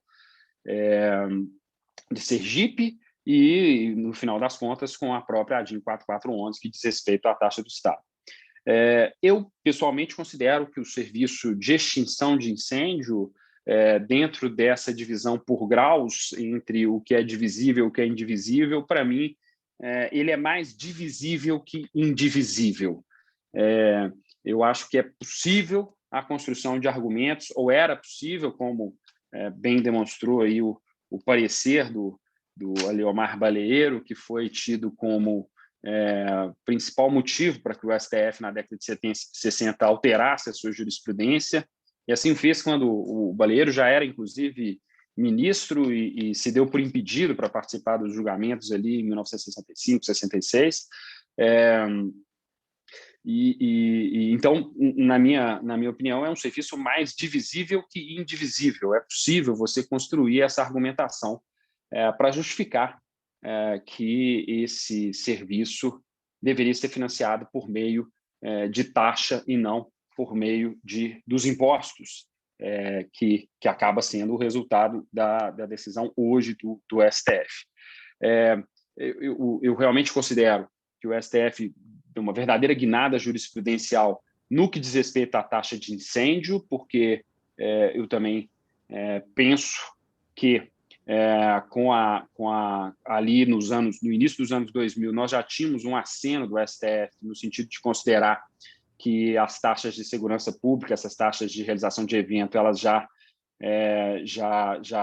de Sergipe e, no final das contas, com a própria ADIM 4411, que diz respeito à taxa do Estado. Eu, pessoalmente, considero que o serviço de extinção de incêndio, dentro dessa divisão por graus entre o que é divisível e o que é indivisível, para mim, ele é mais divisível que indivisível. Eu acho que é possível a construção de argumentos, ou era possível, como bem demonstrou aí o parecer do Aleomar Baleiro, que foi tido como principal motivo para que o STF, na década de 60, alterasse a sua jurisprudência, e assim fez quando o Baleiro já era, inclusive, ministro e se deu por impedido para participar dos julgamentos ali em 1965, 66. Então, na minha opinião, é um serviço mais divisível que indivisível. É possível você construir essa argumentação para justificar que esse serviço deveria ser financiado por meio de taxa e não por meio dos impostos, que acaba sendo o resultado da decisão hoje do STF. Eu realmente considero que o STF deu uma verdadeira guinada jurisprudencial no que diz respeito à taxa de incêndio, porque eu também penso que ali no início dos anos 2000, nós já tínhamos um aceno do STF no sentido de considerar que as taxas de segurança pública, essas taxas de realização de evento, elas já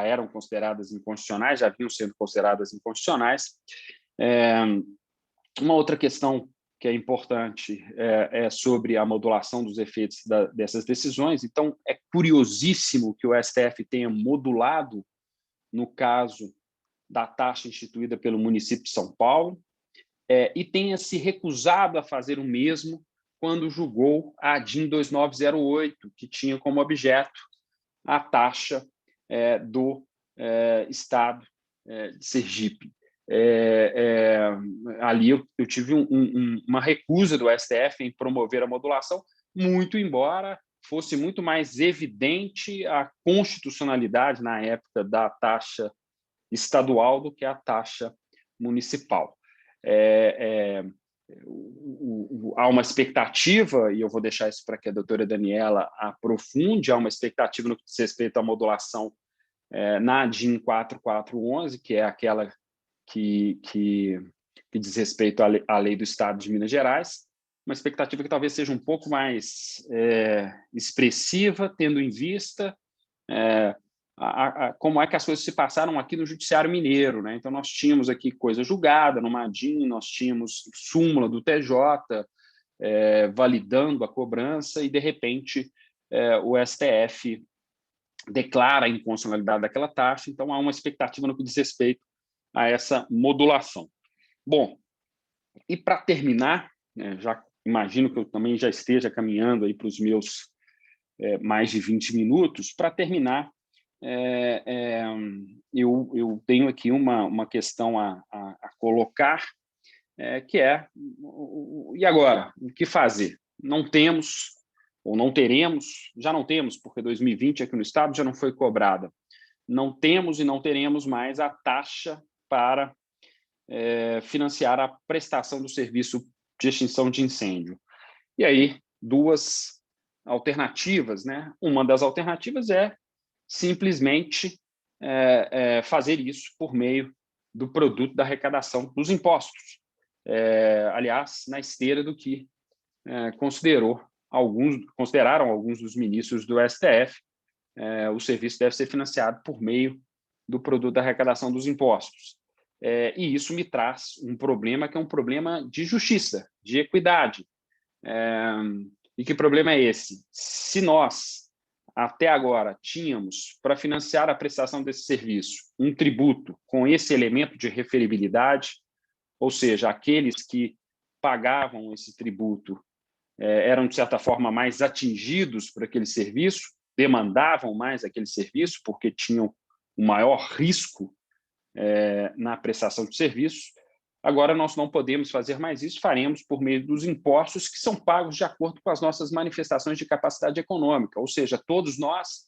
eram consideradas inconstitucionais, já vinham sendo consideradas inconstitucionais. Uma outra questão que é importante é sobre a modulação dos efeitos dessas decisões. Então, é curiosíssimo que o STF tenha modulado no caso da taxa instituída pelo município de São Paulo e tenha se recusado a fazer o mesmo quando julgou a DIN 2908, que tinha como objeto a taxa do Estado de Sergipe. Ali eu tive uma recusa do STF em promover a modulação, muito embora fosse muito mais evidente a constitucionalidade na época da taxa estadual do que a taxa municipal. Há uma expectativa, e eu vou deixar isso para que a doutora Daniela aprofunde, há uma expectativa no que diz respeito à modulação na DIN 4411, que é aquela que diz respeito à lei do Estado de Minas Gerais, uma expectativa que talvez seja um pouco mais expressiva, tendo em vista como é que as coisas se passaram aqui no Judiciário Mineiro, né? Então, nós tínhamos aqui coisa julgada no MADIM, nós tínhamos súmula do TJ validando a cobrança e, de repente, o STF declara a inconstitucionalidade daquela taxa. Então, há uma expectativa no que diz respeito a essa modulação. Bom, e para terminar, já imagino que eu também já esteja caminhando aí para os meus mais de 20 minutos, para terminar, eu tenho aqui uma questão a colocar, que e agora? O que fazer? Não temos, ou não teremos, já não temos, porque 2020 aqui no Estado já não foi cobrada, não temos e não teremos mais a taxa para financiar a prestação do serviço de extinção de incêndio. E aí, duas alternativas, né? Uma das alternativas é simplesmente fazer isso por meio do produto da arrecadação dos impostos. Aliás, na esteira do que consideraram alguns dos ministros do STF, o serviço deve ser financiado por meio do produto da arrecadação dos impostos. E isso me traz um problema que é um problema de justiça, de equidade. E que problema é esse? Se nós, até agora, tínhamos, para financiar a prestação desse serviço, um tributo com esse elemento de referibilidade, ou seja, aqueles que pagavam esse tributo eram, de certa forma, mais atingidos por aquele serviço, demandavam mais aquele serviço, porque tinham um maior risco na prestação de serviço. Agora, nós não podemos fazer mais isso, faremos por meio dos impostos que são pagos de acordo com as nossas manifestações de capacidade econômica, ou seja, todos nós,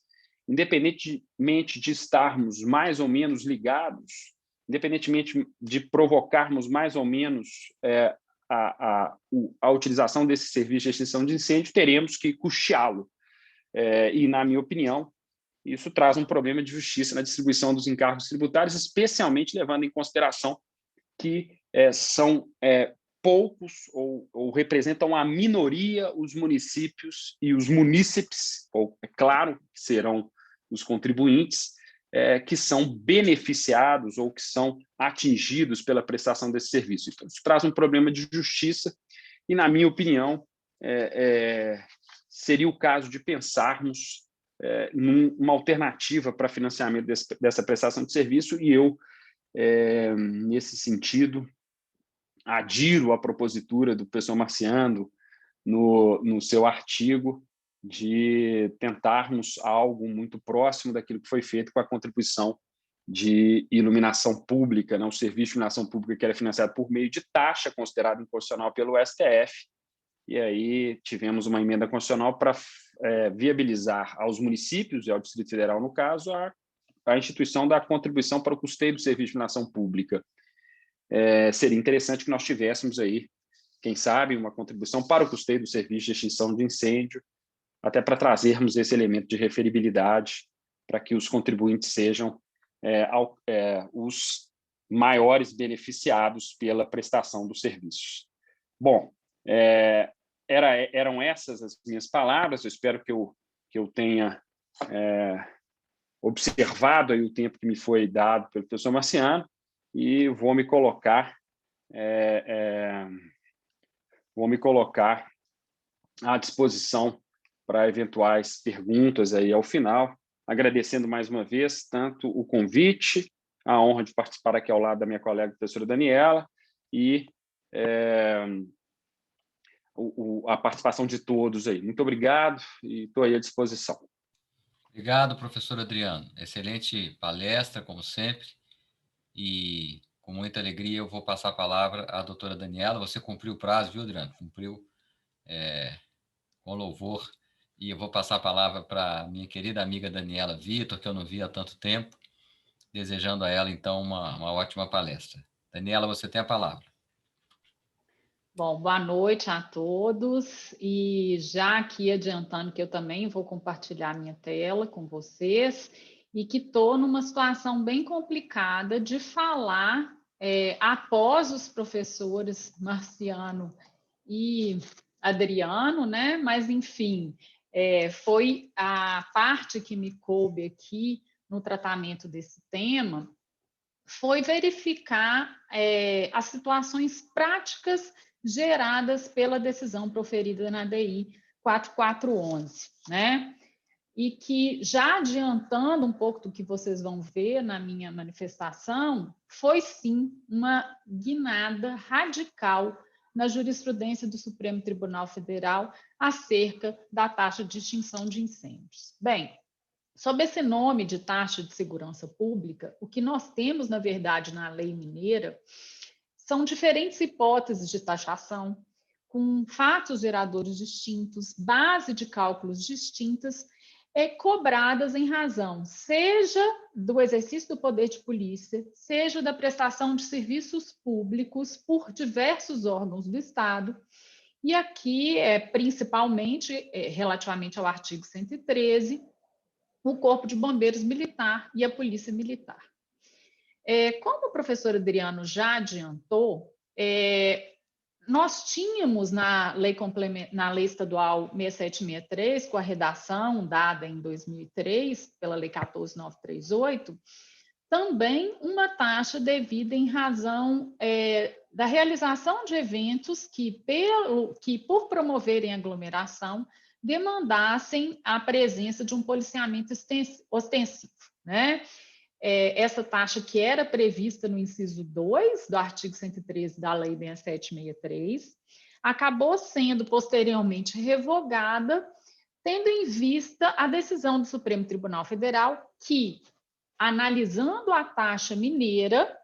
independentemente de estarmos mais ou menos ligados, independentemente de provocarmos mais ou menos a utilização desse serviço de extinção de incêndio, teremos que custeá-lo. E, na minha opinião, isso traz um problema de justiça na distribuição dos encargos tributários, especialmente levando em consideração que são poucos ou representam a minoria os municípios e os munícipes, ou é claro que serão os contribuintes, que são beneficiados ou que são atingidos pela prestação desse serviço. Então, isso traz um problema de justiça e, na minha opinião, seria o caso de pensarmos numa alternativa para financiamento dessa prestação de serviço e eu, nesse sentido, adiro à propositura do professor Marciano no seu artigo de tentarmos algo muito próximo daquilo que foi feito com a contribuição de iluminação pública, né? O serviço de iluminação pública que era financiado por meio de taxa considerada inconstitucional pelo STF, e aí tivemos uma emenda constitucional para viabilizar aos municípios e ao Distrito Federal, no caso, a instituição da contribuição para o custeio do serviço de iluminação pública. Seria interessante que nós tivéssemos aí, quem sabe, uma contribuição para o custeio do serviço de extinção de incêndio, até para trazermos esse elemento de referibilidade para que os contribuintes sejam os maiores beneficiados pela prestação dos serviços. Bom, eram essas as minhas palavras. Eu espero que eu tenha observado aí o tempo que me foi dado pelo professor Marciano e vou me colocar à disposição para eventuais perguntas aí ao final, agradecendo mais uma vez tanto o convite, a honra de participar aqui ao lado da minha colega, a professora Daniela, e a participação de todos aí. Muito obrigado e estou aí à disposição. Obrigado, professor Adriano. Excelente palestra, como sempre, e com muita alegria eu vou passar a palavra à doutora Daniela. Você cumpriu o prazo, viu, Adriano? Cumpriu com louvor. E eu vou passar a palavra para a minha querida amiga Daniela Vitor, que eu não vi há tanto tempo, desejando a ela, então, uma ótima palestra. Daniela, você tem a palavra. Bom, boa noite a todos. E já aqui adiantando que eu também vou compartilhar minha tela com vocês e que estou numa situação bem complicada de falar após os professores Marciano e Adriano, né? Mas, enfim, foi a parte que me coube aqui no tratamento desse tema, foi verificar as situações práticas geradas pela decisão proferida na DI 4411, né? E que, já adiantando um pouco do que vocês vão ver na minha manifestação, foi sim uma guinada radical na jurisprudência do Supremo Tribunal Federal acerca da taxa de extinção de incêndios. Bem, sob esse nome de taxa de segurança pública, o que nós temos, na verdade, na lei mineira, são diferentes hipóteses de taxação, com fatos geradores distintos, base de cálculos distintas, cobradas em razão, seja do exercício do poder de polícia, seja da prestação de serviços públicos por diversos órgãos do Estado. E aqui, principalmente, relativamente ao artigo 113, o Corpo de Bombeiros Militar e a Polícia Militar. Como o professor Adriano já adiantou, nós tínhamos na lei estadual 6763, com a redação dada em 2003, pela lei 14938, também uma taxa devida em razão da realização de eventos que, por promoverem aglomeração, demandassem a presença de um policiamento ostensivo, né? Essa taxa que era prevista no inciso 2 do artigo 113 da Lei 6763, acabou sendo posteriormente revogada, tendo em vista a decisão do Supremo Tribunal Federal que, analisando a taxa mineira,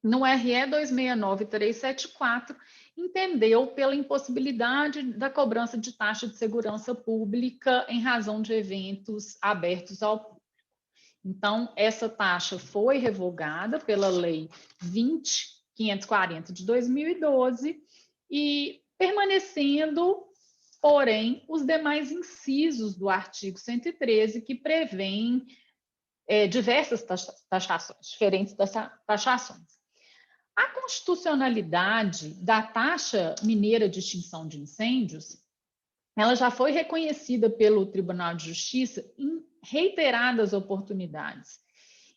no RE 269374, entendeu pela impossibilidade da cobrança de taxa de segurança pública em razão de eventos abertos ao público. Então, essa taxa foi revogada pela Lei 20.540 de 2012 e permanecendo, porém, os demais incisos do artigo 113 que prevêem diversas taxações, diferentes taxações. A constitucionalidade da taxa mineira de extinção de incêndios, ela já foi reconhecida pelo Tribunal de Justiça em reiteradas oportunidades,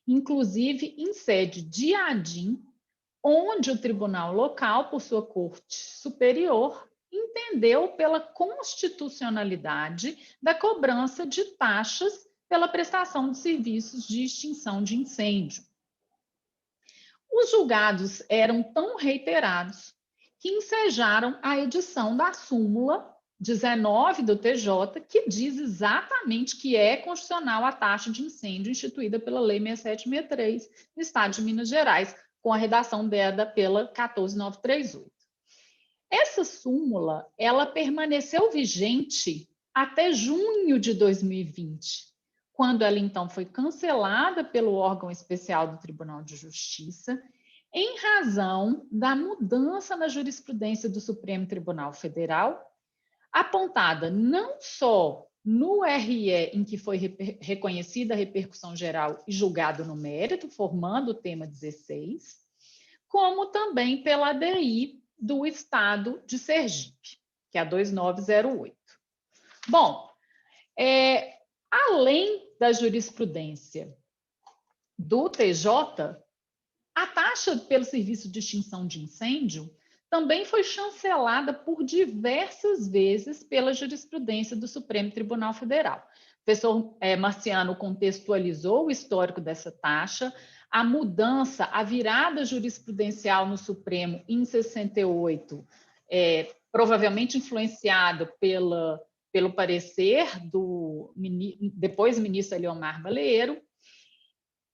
inclusive em sede de ADIM, onde o tribunal local, por sua corte superior, entendeu pela constitucionalidade da cobrança de taxas pela prestação de serviços de extinção de incêndio. Os julgados eram tão reiterados que ensejaram a edição da súmula 19 do TJ, que diz exatamente que é constitucional a taxa de incêndio instituída pela Lei 6763 do Estado de Minas Gerais, com a redação dada pela 14938. Essa súmula, ela permaneceu vigente até junho de 2020, quando ela então foi cancelada pelo órgão especial do Tribunal de Justiça, em razão da mudança na jurisprudência do Supremo Tribunal Federal, apontada não só no RE, em que foi reconhecida a repercussão geral e julgado no mérito, formando o tema 16, como também pela ADI do Estado de Sergipe, que é a 2908. Bom, além da jurisprudência do TJ, a taxa pelo serviço de extinção de incêndio também foi chancelada por diversas vezes pela jurisprudência do Supremo Tribunal Federal. O professor Marciano contextualizou o histórico dessa taxa, a mudança, a virada jurisprudencial no Supremo em 68, provavelmente influenciado pelo parecer do depois ministro Eliomar Baleiro.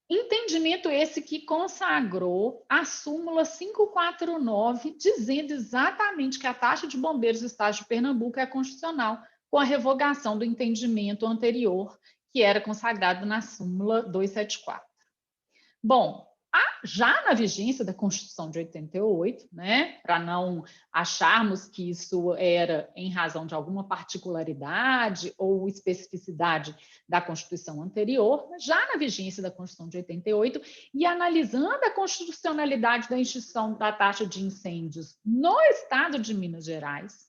Entendimento esse que consagrou a súmula 549, dizendo exatamente que a taxa de bombeiros do Estado de Pernambuco é constitucional, com a revogação do entendimento anterior, que era consagrado na súmula 274. Bom, já na vigência da Constituição de 88, né, para não acharmos que isso era em razão de alguma particularidade ou especificidade da Constituição anterior, já na vigência da Constituição de 88, e analisando a constitucionalidade da instituição da taxa de incêndios no Estado de Minas Gerais,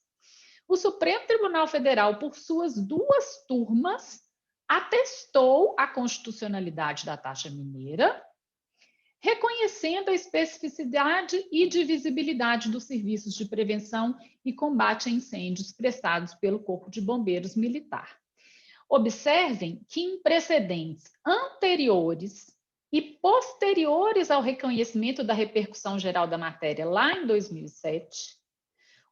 o Supremo Tribunal Federal, por suas duas turmas, atestou a constitucionalidade da taxa mineira, reconhecendo a especificidade e divisibilidade dos serviços de prevenção e combate a incêndios prestados pelo Corpo de Bombeiros Militar. Observem que em precedentes anteriores e posteriores ao reconhecimento da repercussão geral da matéria lá em 2007,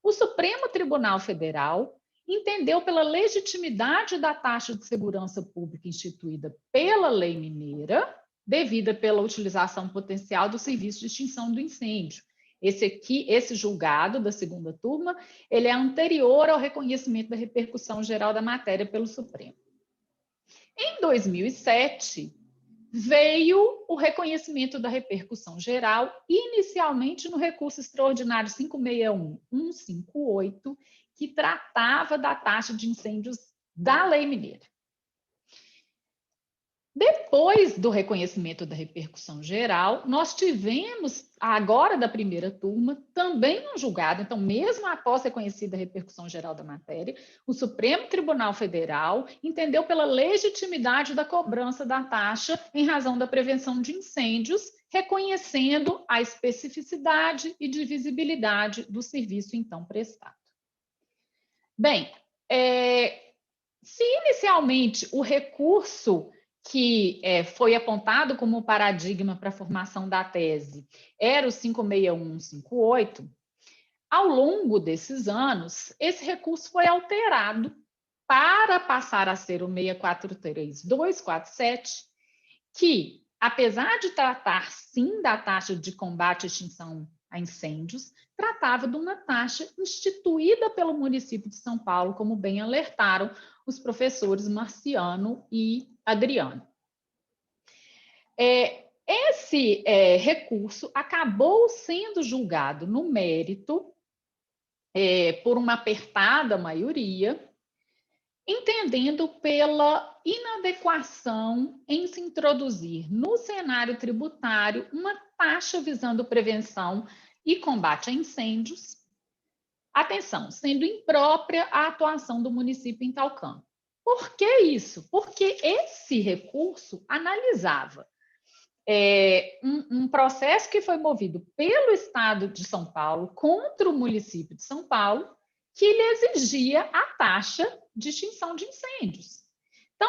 o Supremo Tribunal Federal entendeu pela legitimidade da taxa de segurança pública instituída pela lei mineira, devida pela utilização potencial do serviço de extinção do incêndio. Esse julgado da segunda turma, ele é anterior ao reconhecimento da repercussão geral da matéria pelo Supremo. Em 2007, veio o reconhecimento da repercussão geral, inicialmente no recurso extraordinário 561.158, que tratava da taxa de incêndios da lei mineira. Depois do reconhecimento da repercussão geral, nós tivemos, agora da primeira turma, também um julgado, então, mesmo após reconhecida a repercussão geral da matéria, o Supremo Tribunal Federal entendeu pela legitimidade da cobrança da taxa em razão da prevenção de incêndios, reconhecendo a especificidade e divisibilidade do serviço então prestado. Bem, se inicialmente o recurso que foi apontado como paradigma para a formação da tese era o 56158, ao longo desses anos, esse recurso foi alterado para passar a ser o 643247, que, apesar de tratar, sim, da taxa de combate e extinção a incêndios, tratava de uma taxa instituída pelo município de São Paulo, como bem alertaram os professores Marciano e Adriano. Esse recurso acabou sendo julgado no mérito por uma apertada maioria, entendendo pela inadequação em se introduzir no cenário tributário uma taxa visando prevenção e combate a incêndios. Atenção, sendo imprópria a atuação do município em tal campo. Por que isso? Porque esse recurso analisava um processo que foi movido pelo Estado de São Paulo contra o município de São Paulo, que lhe exigia a taxa de extinção de incêndios. Então,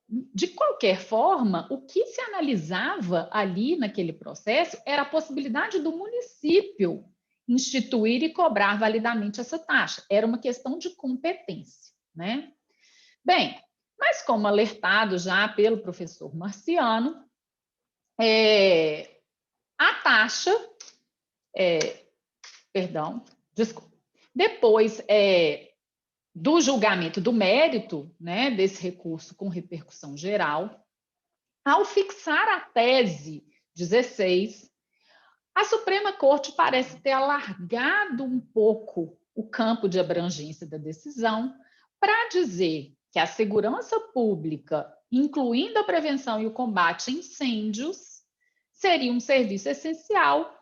de qualquer forma, o que se analisava ali naquele processo era a possibilidade do município instituir e cobrar validamente essa taxa. Era uma questão de competência, né? Bem, mas como alertado já pelo professor Marciano, a taxa, depois do julgamento do mérito, né, desse recurso com repercussão geral, ao fixar a tese 16, a Suprema Corte parece ter alargado um pouco o campo de abrangência da decisão para dizer que a segurança pública, incluindo a prevenção e o combate a incêndios, seria um serviço essencial,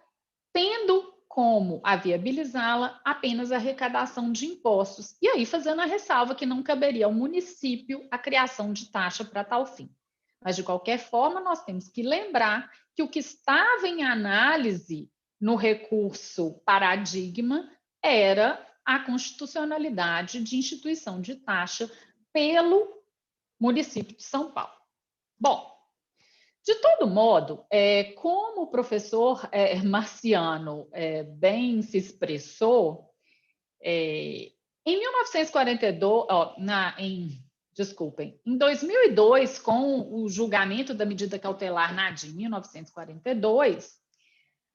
tendo como a viabilizá-la apenas a arrecadação de impostos. E aí fazendo a ressalva que não caberia ao município a criação de taxa para tal fim. Mas, de qualquer forma, nós temos que lembrar que o que estava em análise no recurso paradigma era a constitucionalidade de instituição de taxa pelo município de São Paulo. Bom, de todo modo, como o professor Marciano bem se expressou, em 1942, em 2002, com o julgamento da medida cautelar Nadim, em 1942,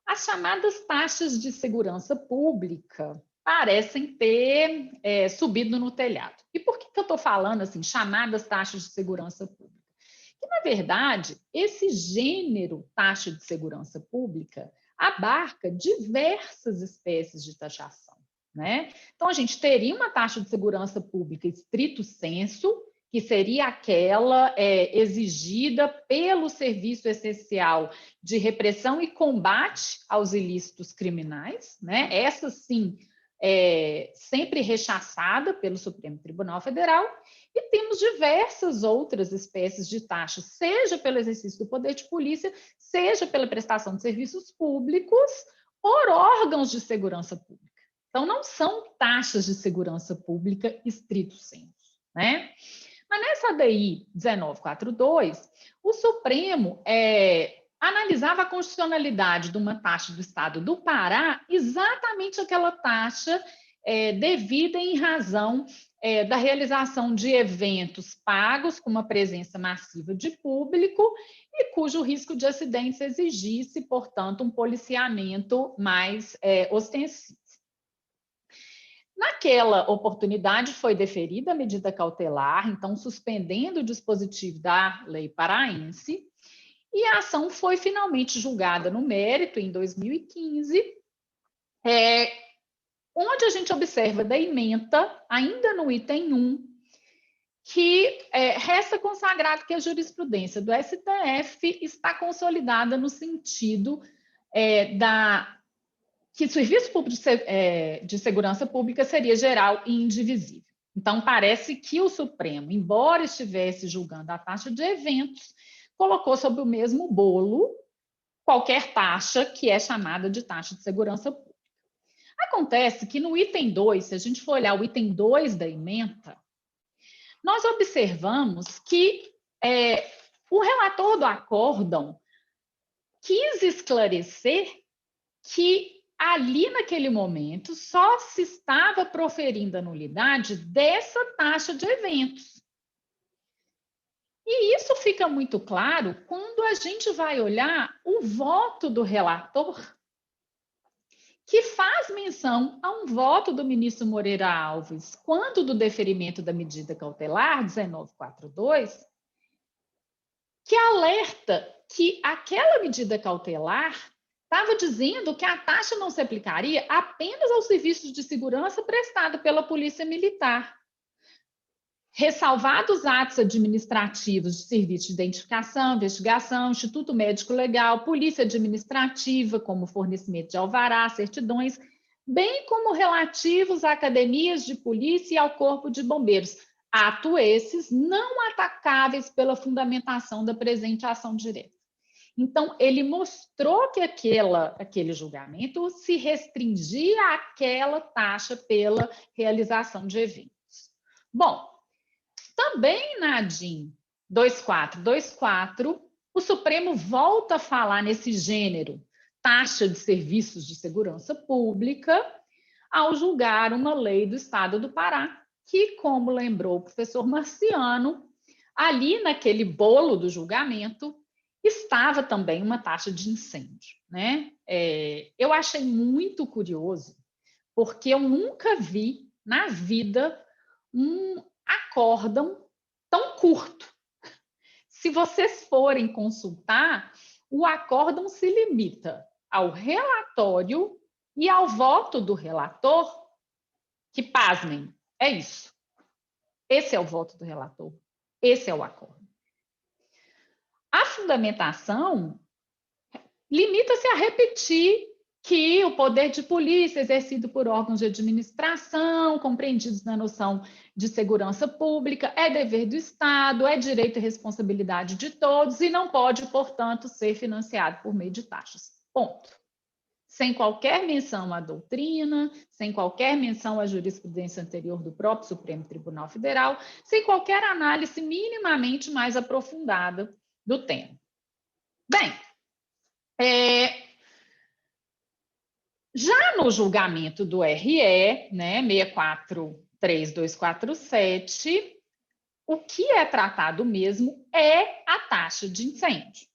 as chamadas taxas de segurança pública parecem ter subido no telhado. E por que eu estou falando assim, chamadas taxas de segurança pública? Que, na verdade, esse gênero taxa de segurança pública abarca diversas espécies de taxação, né? Então, a gente teria uma taxa de segurança pública estrito sensu, que seria aquela exigida pelo Serviço Essencial de Repressão e Combate aos Ilícitos Criminais, né? Essa, sim, sempre rechaçada pelo Supremo Tribunal Federal, e temos diversas outras espécies de taxas, seja pelo exercício do poder de polícia, seja pela prestação de serviços públicos por órgãos de segurança pública. Então, não são taxas de segurança pública estrito sensu, né? Mas nessa ADI 1942, o Supremo analisava a constitucionalidade de uma taxa do Estado do Pará, exatamente aquela taxa devida em razão da realização de eventos pagos com uma presença massiva de público e cujo risco de acidentes exigisse, portanto, um policiamento mais ostensivo. Naquela oportunidade foi deferida a medida cautelar, então suspendendo o dispositivo da lei paraense, e a ação foi finalmente julgada no mérito em 2015, onde a gente observa da ementa, ainda no item 1, que resta consagrado que a jurisprudência do STF está consolidada no sentido que o serviço público de segurança pública seria geral e indivisível. Então, parece que o Supremo, embora estivesse julgando a taxa de eventos, colocou sob o mesmo bolo qualquer taxa que é chamada de taxa de segurança pública. Acontece que no item 2, se a gente for olhar o item 2 da ementa, nós observamos que o relator do acórdão quis esclarecer que ali, naquele momento, só se estava proferindo a nulidade dessa taxa de eventos. E isso fica muito claro quando a gente vai olhar o voto do relator, que faz menção a um voto do ministro Moreira Alves, quando do deferimento da medida cautelar 1942, que alerta que aquela medida cautelar estava dizendo que a taxa não se aplicaria apenas aos serviços de segurança prestados pela Polícia Militar, ressalvados atos administrativos de serviço de identificação, investigação, Instituto Médico Legal, Polícia Administrativa, como fornecimento de alvará, certidões, bem como relativos a academias de polícia e ao Corpo de Bombeiros, atos esses não atacáveis pela fundamentação da presente ação direta. Então, ele mostrou que aquele julgamento se restringia àquela taxa pela realização de eventos. Bom, também na ADIM 2424, o Supremo volta a falar nesse gênero, taxa de serviços de segurança pública, ao julgar uma lei do Estado do Pará, que, como lembrou o professor Marciano, ali naquele bolo do julgamento, estava também uma taxa de incêndio, né? Eu achei muito curioso, porque eu nunca vi na vida um acórdão tão curto. Se vocês forem consultar, o acórdão se limita ao relatório e ao voto do relator, que, pasmem, é isso. Esse é o voto do relator, esse é o acordo. A fundamentação limita-se a repetir que o poder de polícia exercido por órgãos de administração, compreendidos na noção de segurança pública, é dever do Estado, é direito e responsabilidade de todos e não pode, portanto, ser financiado por meio de taxas. Ponto. Sem qualquer menção à doutrina, sem qualquer menção à jurisprudência anterior do próprio Supremo Tribunal Federal, sem qualquer análise minimamente mais aprofundada do tema. Bem, já no julgamento do RE, né, 643247, o que é tratado mesmo é a taxa de incêndio.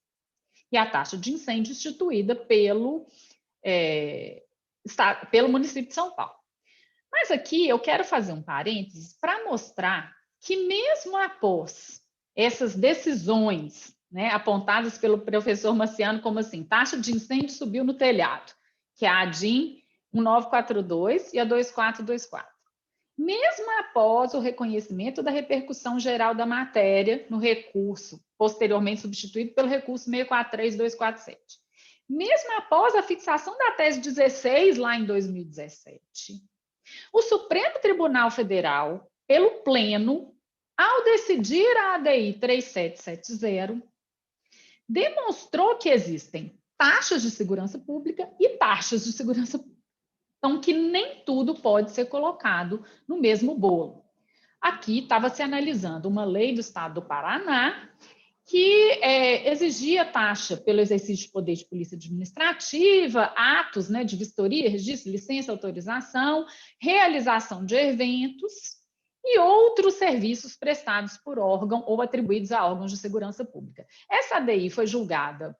E a taxa de incêndio instituída pelo município de São Paulo. Mas aqui eu quero fazer um parênteses para mostrar que mesmo após essas decisões, né, apontadas pelo professor Marciano como assim, taxa de incêndio subiu no telhado, que é a ADIM 1942 e a 2424. Mesmo após o reconhecimento da repercussão geral da matéria no recurso, posteriormente substituído pelo recurso 643247. Mesmo após a fixação da tese 16, lá em 2017, o Supremo Tribunal Federal, pelo Pleno, ao decidir a ADI 3770, demonstrou que existem taxas de segurança pública e taxas de segurança pública. Então, que nem tudo pode ser colocado no mesmo bolo. Aqui estava se analisando uma lei do Estado do Paraná que exigia taxa pelo exercício de poder de polícia administrativa, atos, né, de vistoria, registro, licença, autorização, realização de eventos e outros serviços prestados por órgão ou atribuídos a órgãos de segurança pública. Essa ADI foi julgada,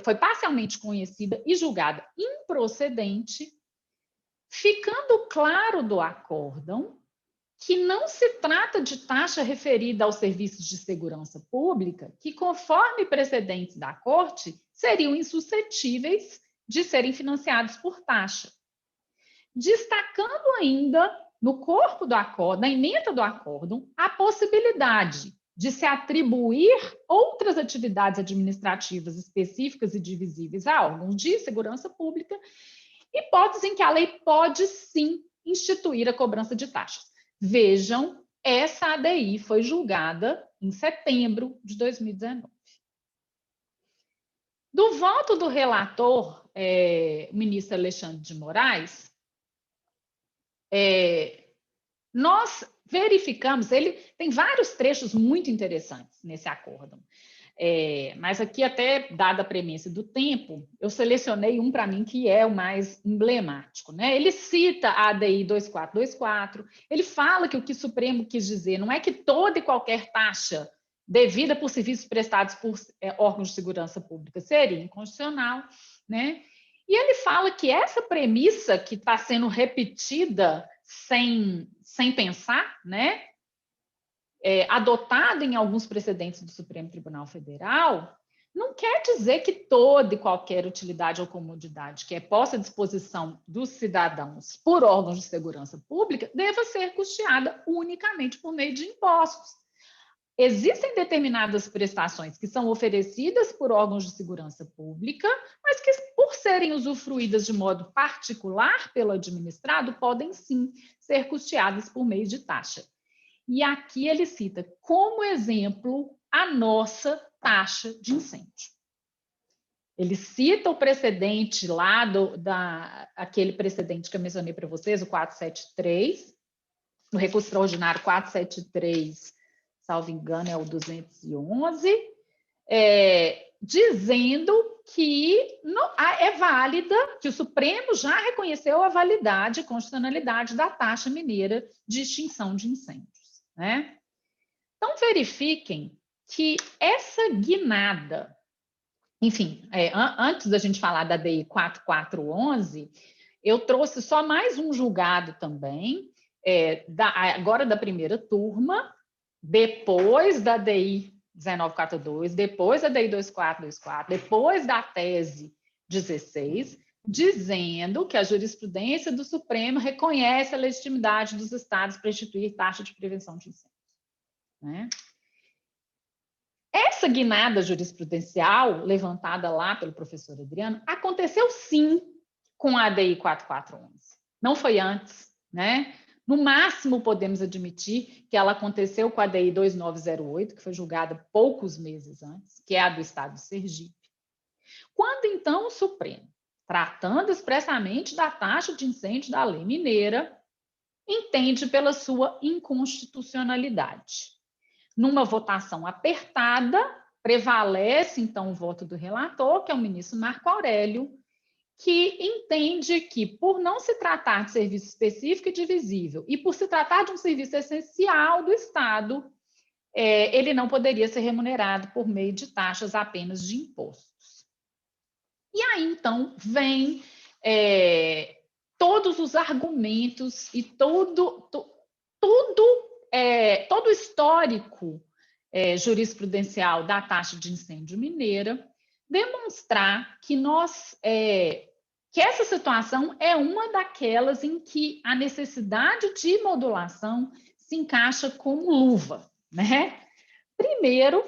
foi parcialmente conhecida e julgada improcedente, ficando claro do acórdão que não se trata de taxa referida aos serviços de segurança pública, que, conforme precedentes da Corte, seriam insuscetíveis de serem financiados por taxa. Destacando ainda, no corpo do acórdão, na ementa do acórdão, a possibilidade de se atribuir outras atividades administrativas específicas e divisíveis a órgãos de segurança pública, hipótese em que a lei pode, sim, instituir a cobrança de taxas. Vejam, essa ADI foi julgada em setembro de 2019. Do voto do relator, o ministro Alexandre de Moraes, nós verificamos, ele tem vários trechos muito interessantes nesse acórdão. Mas aqui, até dada a premissa do tempo, eu selecionei um para mim que é o mais emblemático, né? Ele cita a ADI 2424, ele fala que o que o Supremo quis dizer não é que toda e qualquer taxa devida por serviços prestados por órgãos de segurança pública seria inconstitucional, né? E ele fala que essa premissa que está sendo repetida sem pensar, né? Adotada em alguns precedentes do Supremo Tribunal Federal, não quer dizer que toda e qualquer utilidade ou comodidade que é posta à disposição dos cidadãos por órgãos de segurança pública deva ser custeada unicamente por meio de impostos. Existem determinadas prestações que são oferecidas por órgãos de segurança pública, mas que, por serem usufruídas de modo particular pelo administrado, podem sim ser custeadas por meio de taxa. E aqui ele cita como exemplo a nossa taxa de incêndio. Ele cita o precedente lá, aquele precedente que eu mencionei para vocês, o 473, o recurso extraordinário 473, salvo engano, é o 211, dizendo que é válida, que o Supremo já reconheceu a validade e constitucionalidade da taxa mineira de extinção de incêndios. Né? Então, verifiquem que essa guinada, enfim, antes da gente falar da DI 4411, eu trouxe só mais um julgado também, agora da primeira turma, depois da DI 1942, depois da DI 2424, depois da tese 16, dizendo que a jurisprudência do Supremo reconhece a legitimidade dos estados para instituir taxa de prevenção de incêndios, né? Essa guinada jurisprudencial, levantada lá pelo professor Adriano, aconteceu sim com a ADI 4411. Não foi antes, né? No máximo, podemos admitir que ela aconteceu com a ADI 2908, que foi julgada poucos meses antes, que é a do estado de Sergipe. Quando, então, o Supremo, tratando expressamente da taxa de incêndio da lei mineira, entende pela sua inconstitucionalidade. Numa votação apertada, prevalece, então, o voto do relator, que é o ministro Marco Aurélio, que entende que, por não se tratar de serviço específico e divisível, e por se tratar de um serviço essencial do Estado, ele não poderia ser remunerado por meio de taxas apenas de impostos. E aí, então, vem todos os argumentos e todo o histórico jurisprudencial da taxa de incêndio mineira, demonstrar que que essa situação é uma daquelas em que a necessidade de modulação se encaixa como luva, né? Primeiro,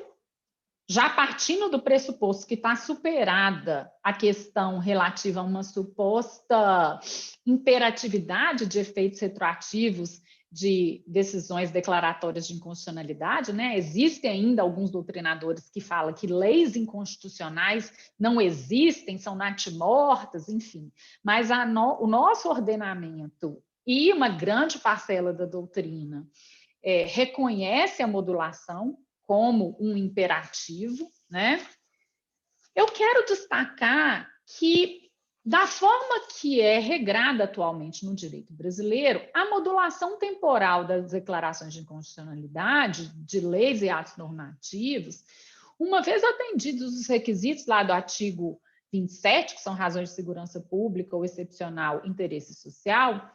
já partindo do pressuposto que está superada a questão relativa a uma suposta imperatividade de efeitos retroativos de decisões declaratórias de inconstitucionalidade, né? Existem ainda alguns doutrinadores que falam que leis inconstitucionais não existem, são natimortas, enfim. Mas o nosso ordenamento e uma grande parcela da doutrina reconhece a modulação como um imperativo, né? Eu quero destacar que, da forma que é regrada atualmente no direito brasileiro, a modulação temporal das declarações de inconstitucionalidade de leis e atos normativos, uma vez atendidos os requisitos lá do artigo 27, que são razões de segurança pública ou excepcional interesse social,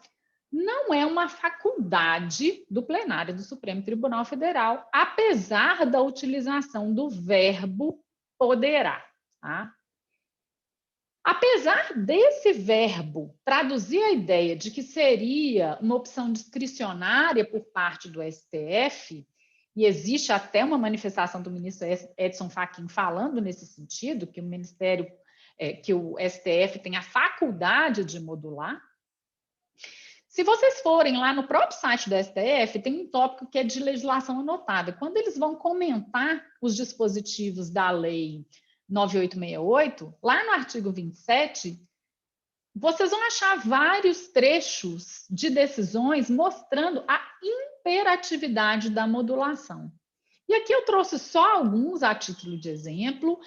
não é uma faculdade do plenário do Supremo Tribunal Federal, apesar da utilização do verbo poderá. Tá? Apesar desse verbo traduzir a ideia de que seria uma opção discricionária por parte do STF, e existe até uma manifestação do ministro Edson Fachin falando nesse sentido, que o STF tem a faculdade de modular. Se vocês forem lá no próprio site do STF, tem um tópico que é de legislação anotada. Quando eles vão comentar os dispositivos da lei 9868, lá no artigo 27, vocês vão achar vários trechos de decisões mostrando a imperatividade da modulação. E aqui eu trouxe só alguns a título de exemplo.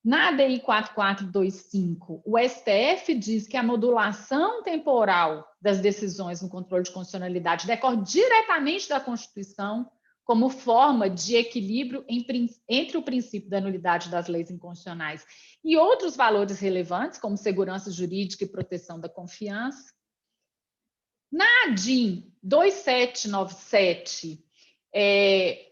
Na ADI 4425, o STF diz que a modulação temporal das decisões no controle de constitucionalidade decorre diretamente da Constituição como forma de equilíbrio entre o princípio da nulidade das leis inconstitucionais e outros valores relevantes, como segurança jurídica e proteção da confiança. Na ADIM 2797,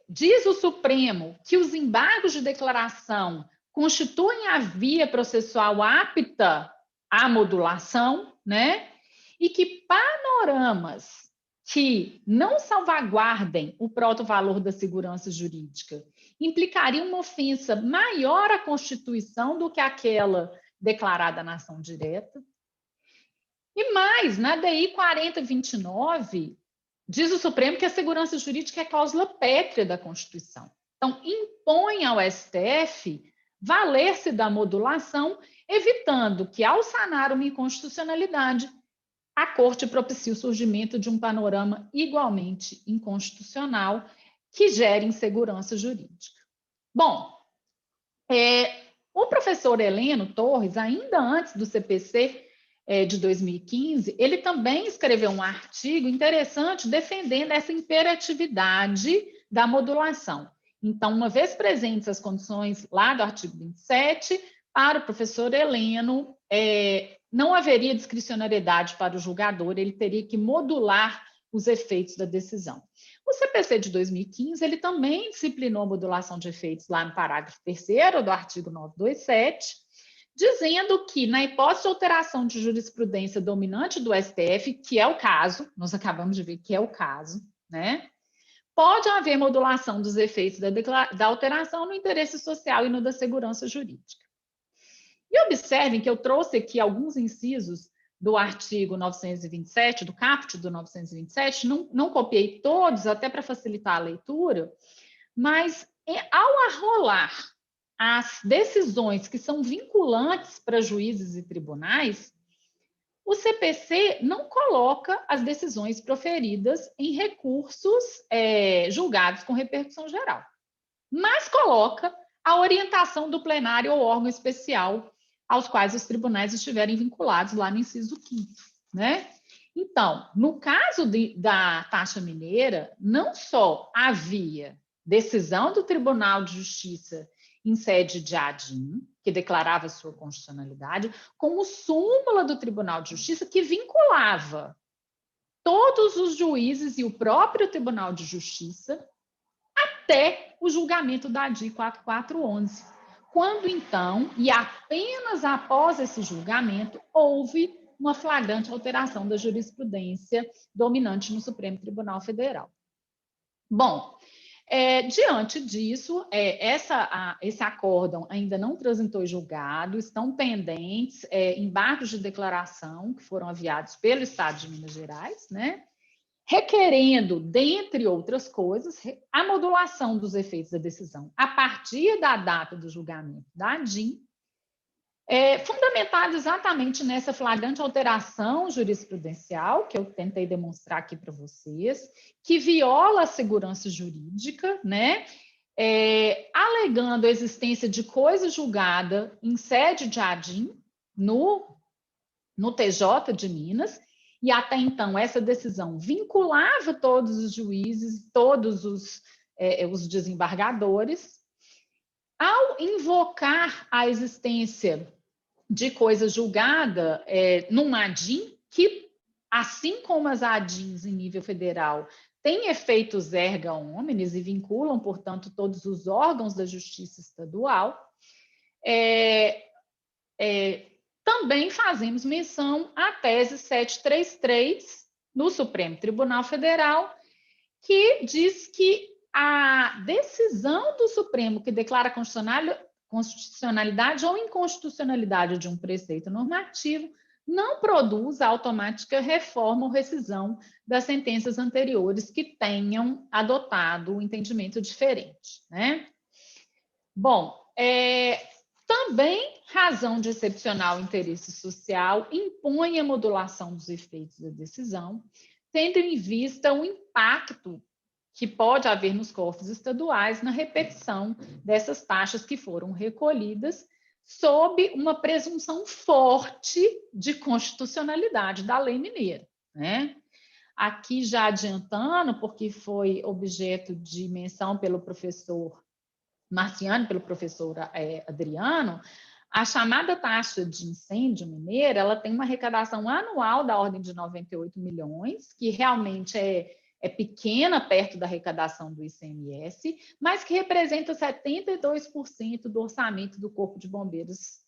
diz o Supremo que os embargos de declaração constituem a via processual apta à modulação, né? E que panoramas que não salvaguardem o protovalor da segurança jurídica implicariam uma ofensa maior à Constituição do que aquela declarada na ação direta. E mais, na DI 4029, diz o Supremo que a segurança jurídica é cláusula pétrea da Constituição. Então, impõe ao STF valer-se da modulação, evitando que, ao sanar uma inconstitucionalidade, a Corte propicie o surgimento de um panorama igualmente inconstitucional que gere insegurança jurídica. Bom, o professor Heleno Torres, ainda antes do CPC de 2015, ele também escreveu um artigo interessante defendendo essa imperatividade da modulação. Então, uma vez presentes as condições lá do artigo 27, para o professor Heleno, não haveria discricionariedade para o julgador, ele teria que modular os efeitos da decisão. O CPC de 2015, ele também disciplinou a modulação de efeitos lá no parágrafo 3º do artigo 927, dizendo que, na hipótese de alteração de jurisprudência dominante do STF, que é o caso, nós acabamos de ver que é o caso, né? Pode haver modulação dos efeitos da alteração no interesse social e no da segurança jurídica. E observem que eu trouxe aqui alguns incisos do artigo 927, do caput do 927, não copiei todos, até para facilitar a leitura, mas ao arrolar as decisões que são vinculantes para juízes e tribunais, o CPC não coloca as decisões proferidas em recursos julgados com repercussão geral, mas coloca a orientação do plenário ou órgão especial aos quais os tribunais estiverem vinculados lá no inciso 5º, né? Então, no caso da taxa mineira, não só havia decisão do Tribunal de Justiça em sede de ADIM, que declarava sua constitucionalidade, como súmula do Tribunal de Justiça que vinculava todos os juízes e o próprio Tribunal de Justiça até o julgamento da ADI 4411. Quando então, e apenas após esse julgamento, houve uma flagrante alteração da jurisprudência dominante no Supremo Tribunal Federal. Bom, diante disso, esse acórdão ainda não transitou em julgado, estão pendentes embargos de declaração que foram enviados pelo Estado de Minas Gerais, né? Requerendo, dentre outras coisas, a modulação dos efeitos da decisão a partir da data do julgamento da ADIM, fundamentado exatamente nessa flagrante alteração jurisprudencial, que eu tentei demonstrar aqui para vocês, que viola a segurança jurídica, né? Alegando a existência de coisa julgada em sede de ADIM no TJ de Minas, e até então essa decisão vinculava todos os juízes, todos os desembargadores. Ao invocar a existência de coisa julgada num ADIM, que, assim como as ADIMs em nível federal, têm efeitos erga omnes e vinculam, portanto, todos os órgãos da justiça estadual, também fazemos menção à tese 733 no Supremo Tribunal Federal, que diz que a decisão do Supremo que declara constitucionalidade ou inconstitucionalidade de um preceito normativo não produz a automática reforma ou rescisão das sentenças anteriores que tenham adotado um entendimento diferente, né? Bom, também razão de excepcional interesse social impõe a modulação dos efeitos da decisão, tendo em vista o impacto que pode haver nos cofres estaduais na repetição dessas taxas que foram recolhidas sob uma presunção forte de constitucionalidade da lei mineira, né? Aqui já adiantando, porque foi objeto de menção pelo professor Marciano, pelo professor Adriano, a chamada taxa de incêndio mineira, ela tem uma arrecadação anual da ordem de 98 milhões, que realmente é pequena perto da arrecadação do ICMS, mas que representa 72% do orçamento do Corpo de Bombeiros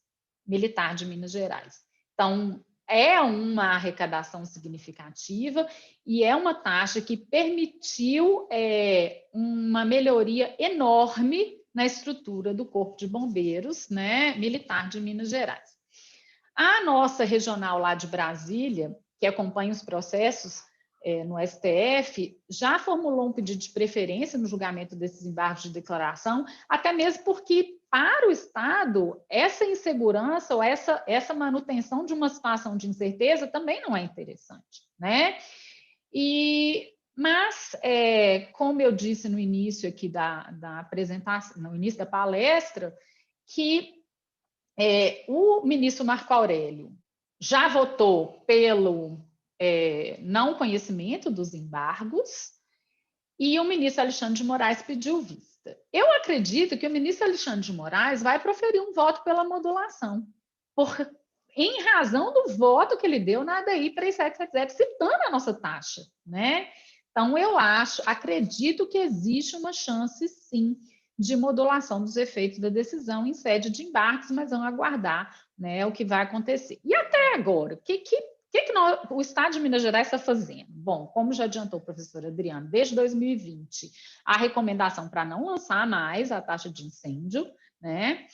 Militar de Minas Gerais. Então, é uma arrecadação significativa e é uma taxa que permitiu uma melhoria enorme na estrutura do Corpo de Bombeiros, né, Militar de Minas Gerais. A nossa regional lá de Brasília, que acompanha os processos no STF, já formulou um pedido de preferência no julgamento desses embargos de declaração, até mesmo porque, para o Estado, essa insegurança ou essa manutenção de uma situação de incerteza também não é interessante, né? Mas, como eu disse no início aqui da apresentação, no início da palestra, que o ministro Marco Aurélio já votou pelo não conhecimento dos embargos e o ministro Alexandre de Moraes pediu vista. Eu acredito que o ministro Alexandre de Moraes vai proferir um voto pela modulação, em razão do voto que ele deu na ADI 3770, citando a nossa taxa, né? Então, acredito que existe uma chance, sim, de modulação dos efeitos da decisão em sede de embarques, mas vamos aguardar né, o que vai acontecer. E até agora, o que o Estado de Minas Gerais está fazendo? Bom, como já adiantou o professor Adriano, desde 2020, a recomendação para não lançar mais a taxa de incêndio, né?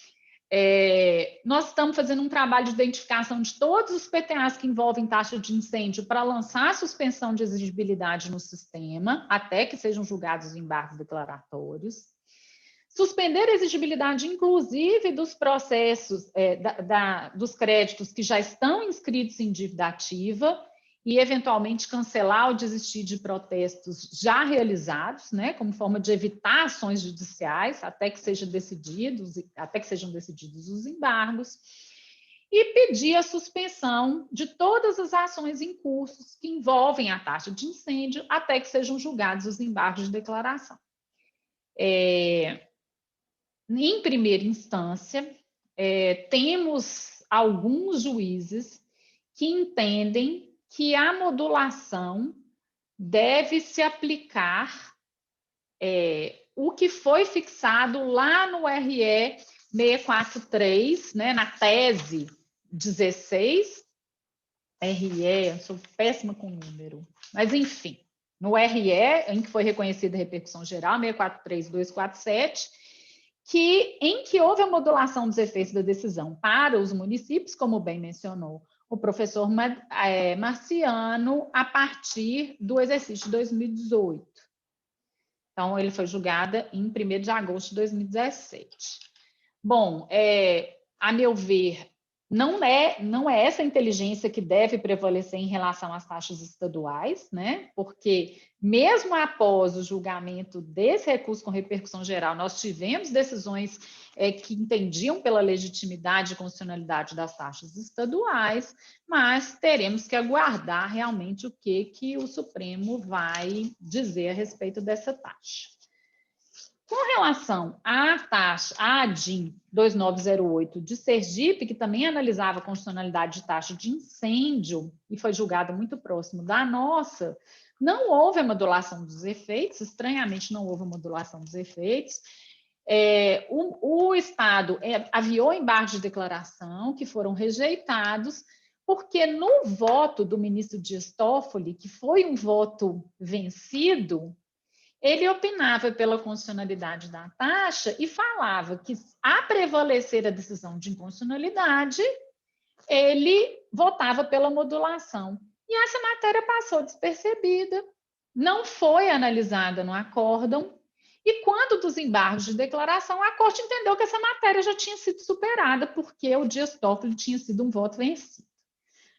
Nós estamos fazendo um trabalho de identificação de todos os PTAs que envolvem taxa de incêndio para lançar a suspensão de exigibilidade no sistema, até que sejam julgados os embargos declaratórios. Suspender a exigibilidade, inclusive, dos processos, dos créditos que já estão inscritos em dívida ativa e, eventualmente, cancelar ou desistir de protestos já realizados, né, como forma de evitar ações judiciais até que sejam decididos os embargos, e pedir a suspensão de todas as ações em curso que envolvem a taxa de incêndio até que sejam julgados os embargos de declaração. Em primeira instância, temos alguns juízes que entendem que a modulação deve se aplicar o que foi fixado lá no RE 643, né, na tese 16, eu sou péssima com número, mas enfim, no RE, em que foi reconhecida a repercussão geral, 643.247, em que houve a modulação dos efeitos da decisão para os municípios, como bem mencionou o professor Marciano, a partir do exercício de 2018. Então, ele foi julgado em 1º de agosto de 2017. Bom, a meu ver, não é essa inteligência que deve prevalecer em relação às taxas estaduais, né? Porque mesmo após o julgamento desse recurso com repercussão geral, nós tivemos decisões que entendiam pela legitimidade e constitucionalidade das taxas estaduais, mas teremos que aguardar realmente o que o Supremo vai dizer a respeito dessa taxa. Com relação à taxa, a ADIM 2908 de Sergipe, que também analisava a constitucionalidade de taxa de incêndio e foi julgada muito próximo da nossa, não houve a modulação dos efeitos, estranhamente não houve a modulação dos efeitos. O Estado aviou embargos de declaração que foram rejeitados, porque no voto do ministro Dias Toffoli, que foi um voto vencido, ele opinava pela constitucionalidade da taxa e falava que, a prevalecer a decisão de inconstitucionalidade, ele votava pela modulação. E essa matéria passou despercebida, não foi analisada no acórdão, e quando dos embargos de declaração, a Corte entendeu que essa matéria já tinha sido superada, porque o Dias Toffoli tinha sido um voto vencido.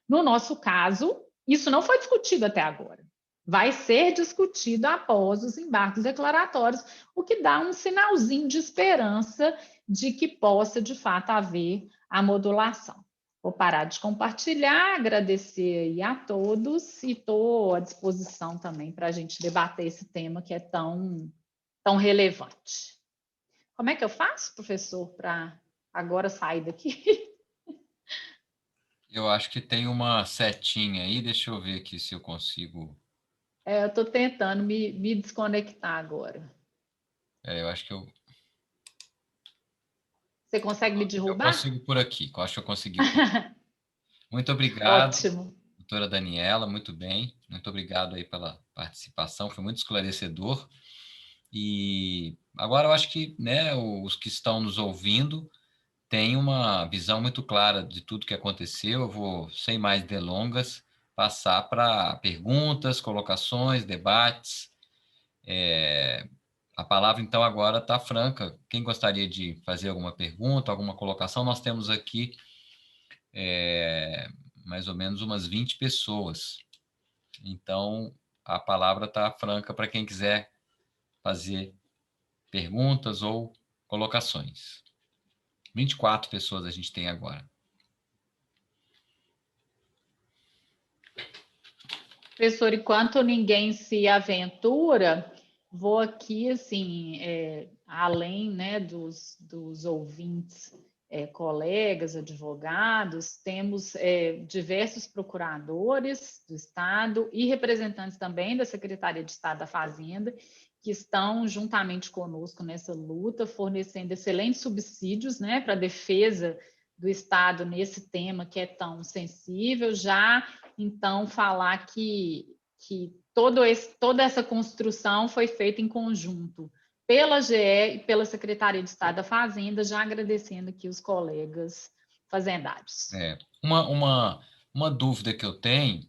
No nosso caso, isso não foi discutido até agora. Vai ser discutido após os embargos declaratórios, o que dá um sinalzinho de esperança de que possa, de fato, haver a modulação. Vou parar de compartilhar, agradecer aí a todos e estou à disposição também para a gente debater esse tema que é tão relevante. Como é que eu faço, professor, para agora sair daqui? Eu acho que tem uma setinha aí, deixa eu ver aqui se eu consigo... Eu estou tentando me desconectar agora. eu acho que eu... Você consegue me derrubar? Eu consigo por aqui, eu acho que eu consegui. Muito obrigado. Ótimo. Doutora Daniela, muito bem. Muito obrigado aí pela participação, foi muito esclarecedor. E agora eu acho que, né, os que estão nos ouvindo têm uma visão muito clara de tudo que aconteceu. Eu vou, sem mais delongas, passar para perguntas, colocações, debates. A palavra, então, agora está franca. Quem gostaria de fazer alguma pergunta, alguma colocação? Nós temos aqui mais ou menos umas 20 pessoas. Então, a palavra está franca para quem quiser fazer perguntas ou colocações. 24 pessoas a gente tem agora. Professor, enquanto ninguém se aventura, vou aqui, assim, além, né, dos ouvintes, colegas, advogados, temos diversos procuradores do Estado e representantes também da Secretaria de Estado da Fazenda, que estão juntamente conosco nessa luta, fornecendo excelentes subsídios, né, para a defesa do Estado nesse tema que é tão sensível, já então falar que toda essa construção foi feita em conjunto pela GE e pela Secretaria de Estado da Fazenda, já agradecendo aqui os colegas fazendários. Uma dúvida que eu tenho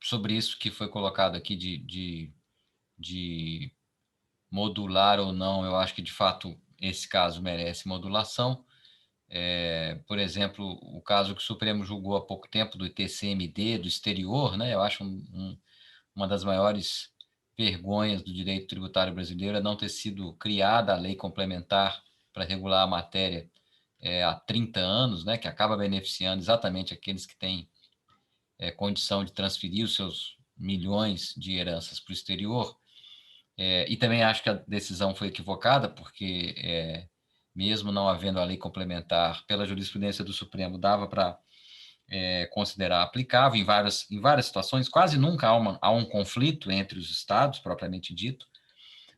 sobre isso que foi colocado aqui de modular ou não, eu acho que, de fato, esse caso merece modulação. Por exemplo, o caso que o Supremo julgou há pouco tempo do ITCMD, do exterior, né? Eu acho uma das maiores vergonhas do direito tributário brasileiro é não ter sido criada a lei complementar para regular a matéria há 30 anos, né? Que acaba beneficiando exatamente aqueles que têm condição de transferir os seus milhões de heranças para o exterior. E também acho que a decisão foi equivocada, porque mesmo não havendo a lei complementar, pela jurisprudência do Supremo, dava para considerar aplicável em várias situações. Quase nunca há um conflito entre os estados, propriamente dito.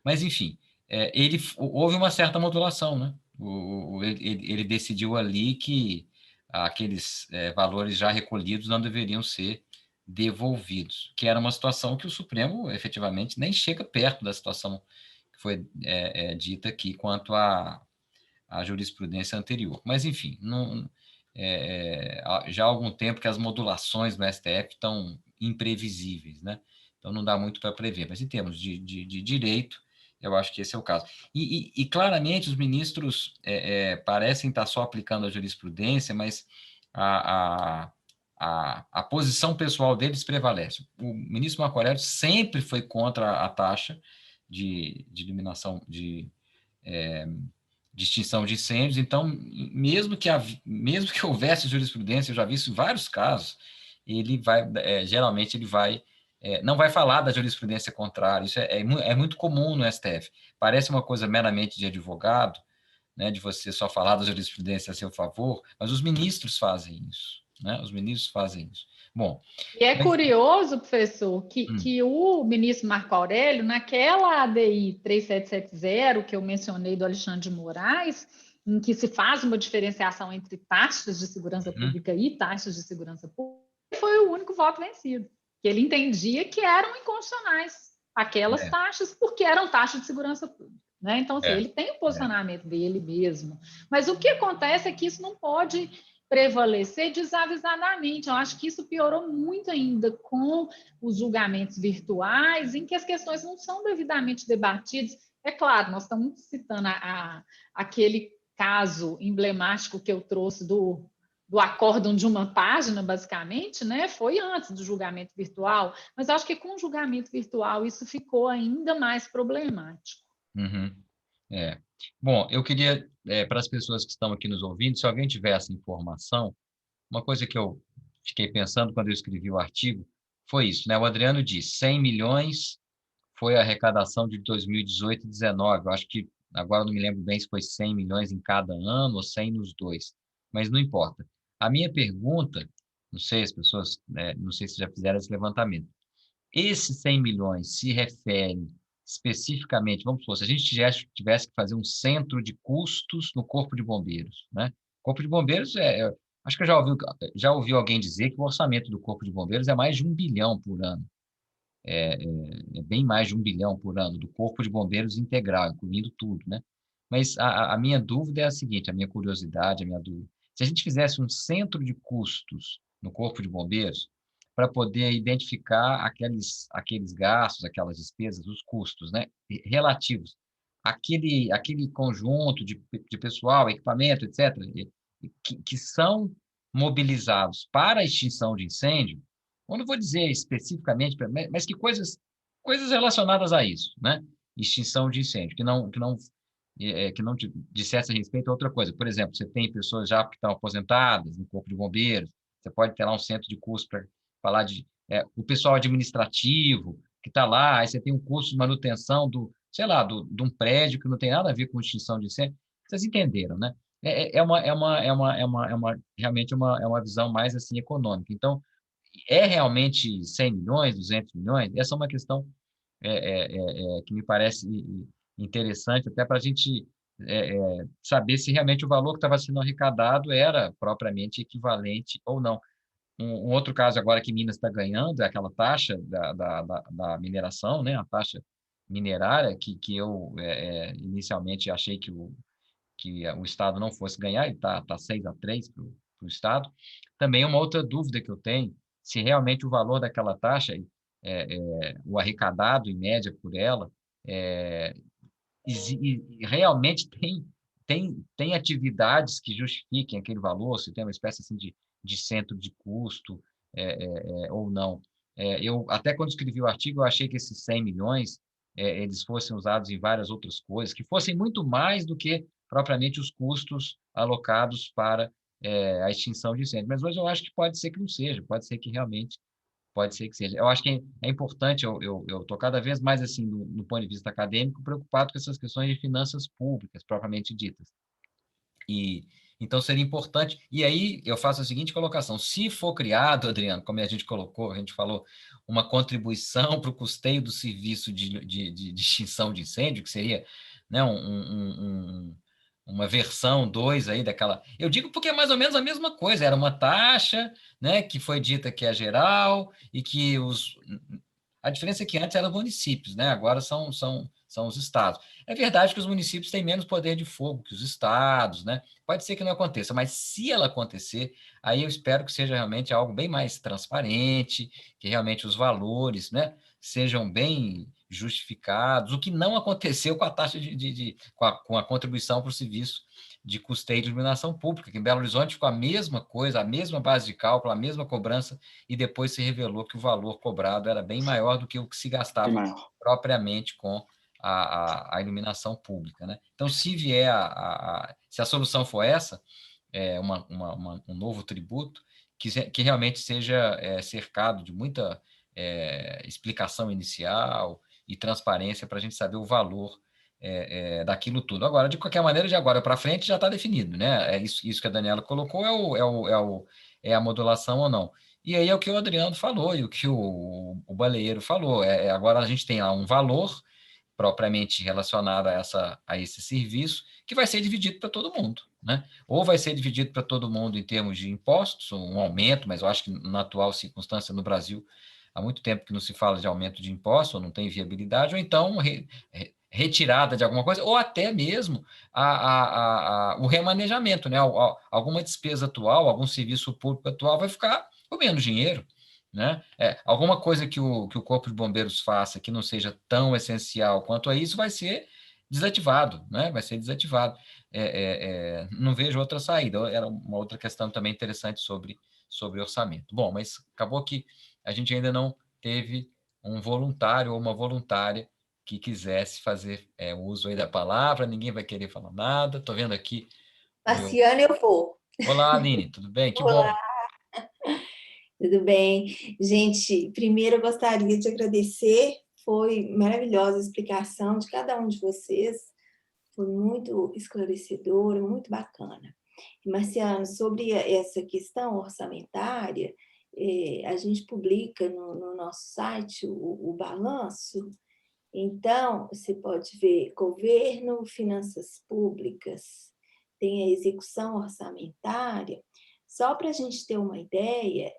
Mas, enfim, houve uma certa modulação, né? Ele decidiu ali que aqueles valores já recolhidos não deveriam ser devolvidos, que era uma situação que o Supremo, efetivamente, nem chega perto da situação que foi dita aqui quanto à jurisprudência anterior. Mas, enfim, já há algum tempo que as modulações no STF estão imprevisíveis, né? Então, não dá muito para prever. Mas, em termos de direito, eu acho que esse é o caso. E claramente, os ministros parecem estar só aplicando a jurisprudência, mas a posição pessoal deles prevalece. O ministro Marco Aurélio sempre foi contra a taxa de eliminação de extinção de incêndios. Então, mesmo que houvesse jurisprudência, eu já vi isso em vários casos, ele vai, geralmente ele vai, não vai falar da jurisprudência contrária. Isso é muito comum no STF. Parece uma coisa meramente de advogado, né, de você só falar da jurisprudência a seu favor, mas os ministros fazem isso, né? Os ministros fazem isso. Bom, e é curioso, professor, que o ministro Marco Aurélio, naquela ADI 3770 que eu mencionei do Alexandre de Moraes, em que se faz uma diferenciação entre taxas de segurança pública e taxas de segurança pública, foi o único voto vencido, que ele entendia que eram inconstitucionais aquelas taxas, porque eram taxas de segurança pública. Né? Então, assim, ele tem o posicionamento dele mesmo. Mas o que acontece é que isso não pode prevalecer desavisadamente. Eu acho que isso piorou muito ainda com os julgamentos virtuais, em que as questões não são devidamente debatidas. É claro, nós estamos citando aquele caso emblemático que eu trouxe do acórdão de uma página, basicamente, né? Foi antes do julgamento virtual, mas acho que com o julgamento virtual isso ficou ainda mais problemático. Uhum. Bom, eu queria, para as pessoas que estão aqui nos ouvindo, se alguém tiver essa informação, uma coisa que eu fiquei pensando quando eu escrevi o artigo foi isso, né? O Adriano diz, 100 milhões foi a arrecadação de 2018 e 2019. Eu acho que, agora não me lembro bem se foi 100 milhões em cada ano ou 100 nos dois, mas não importa. A minha pergunta, não sei, as pessoas, não sei se já fizeram esse levantamento, esses 100 milhões se referem especificamente, vamos supor, se a gente tivesse que fazer um centro de custos no Corpo de Bombeiros, né? Corpo de Bombeiros acho que eu já ouvi alguém dizer que o orçamento do Corpo de Bombeiros é mais de 1 bilhão por ano. É bem mais de 1 bilhão por ano do Corpo de Bombeiros integral, incluindo tudo, né? Mas a minha dúvida é a seguinte, a minha curiosidade, a minha dúvida. Se a gente fizesse um centro de custos no Corpo de Bombeiros, para poder identificar aqueles gastos, aquelas despesas, os custos, né, relativos àquele conjunto de pessoal, equipamento, etc., que são mobilizados para a extinção de incêndio, eu não vou dizer especificamente, mas que coisas relacionadas a isso, né? Extinção de incêndio, que não dissesse a respeito a outra coisa. Por exemplo, você tem pessoas já que estão aposentadas no Corpo de Bombeiros, você pode ter lá um centro de custo para falar o pessoal administrativo que está lá, aí você tem um custo de manutenção sei lá, de um prédio que não tem nada a ver com extinção de incêndio. Vocês entenderam, né? Realmente uma visão mais assim econômica. Então, realmente 100 milhões, 200 milhões? Essa é uma questão que me parece interessante até para a gente saber se realmente o valor que estava sendo arrecadado era propriamente equivalente ou não. Um outro caso agora que Minas está ganhando é aquela taxa da mineração, né? A taxa minerária, que eu inicialmente achei que o Estado não fosse ganhar, e está 6-3 para o Estado. Também uma outra dúvida que eu tenho, se realmente o valor daquela taxa, o arrecadado em média por ela, é, e realmente tem atividades que justifiquem aquele valor, se tem uma espécie assim de centro de custo ou não. Eu até quando escrevi o artigo, eu achei que esses 100 milhões eles fossem usados em várias outras coisas, que fossem muito mais do que propriamente os custos alocados para a extinção de incêndio. Mas hoje eu acho que pode ser que não seja, pode ser que realmente pode ser que seja. Eu acho que é importante, eu estou cada vez mais, assim, no ponto de vista acadêmico, preocupado com essas questões de finanças públicas, propriamente ditas. E, então, seria importante. E aí, eu faço a seguinte colocação: se for criado, Adriano, como a gente colocou, a gente falou, uma contribuição para o custeio do serviço de extinção de incêndio, que seria, né, uma versão 2 aí daquela. Eu digo porque é mais ou menos a mesma coisa, era uma taxa, né, que foi dita que é geral, e que a diferença é que antes eram municípios, né? Agora são os estados. É verdade que os municípios têm menos poder de fogo que os estados, né? Pode ser que não aconteça, mas se ela acontecer, aí eu espero que seja realmente algo bem mais transparente, que realmente os valores, né, sejam bem justificados, o que não aconteceu com a taxa com a contribuição para o serviço de custeio de iluminação pública, que em Belo Horizonte ficou a mesma coisa, a mesma base de cálculo, a mesma cobrança, e depois se revelou que o valor cobrado era bem maior do que o que se gastava propriamente com a iluminação pública, né? Então, se vier se a solução for essa, um novo tributo, que realmente seja cercado de muita explicação inicial e transparência para a gente saber o valor daquilo tudo. Agora, de qualquer maneira, de agora para frente já está definido, né? Isso que a Daniela colocou é a modulação ou não. E aí é o que o Adriano falou e o que o Baleiro falou. Agora a gente tem lá um valor propriamente relacionado a esse serviço, que vai ser dividido para todo mundo, né? Ou vai ser dividido para todo mundo em termos de impostos, um aumento, mas eu acho que na atual circunstância no Brasil, há muito tempo que não se fala de aumento de impostos, ou não tem viabilidade, ou então retirada de alguma coisa, ou até mesmo o remanejamento, né? Alguma despesa atual, algum serviço público atual vai ficar com menos dinheiro, né? Alguma coisa que o Corpo de Bombeiros faça que não seja tão essencial quanto a isso vai ser desativado, né? Vai ser desativado. Não vejo outra saída. Era uma outra questão também interessante sobre orçamento. Bom, mas acabou que a gente ainda não teve um voluntário ou uma voluntária que quisesse fazer uso aí da palavra, ninguém vai querer falar nada. Estou vendo aqui o meu... Marciana, eu vou. Olá, Aline, tudo bem? Que bom. Olá, tudo bem? Gente, primeiro eu gostaria de agradecer, foi maravilhosa a explicação de cada um de vocês, foi muito esclarecedora, muito bacana. Marciano, sobre essa questão orçamentária, a gente publica no nosso site o balanço, então você pode ver governo, finanças públicas, tem a execução orçamentária. Só para a gente ter uma ideia,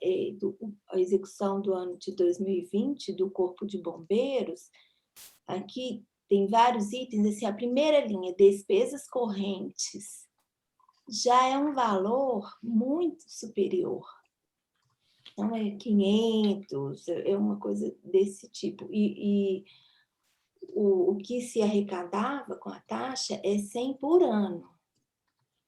a execução do ano de 2020 do Corpo de Bombeiros, aqui tem vários itens, assim, a primeira linha, despesas correntes, já é um valor muito superior. Então, é 500, é uma coisa desse tipo. E o que se arrecadava com a taxa é 100 por ano.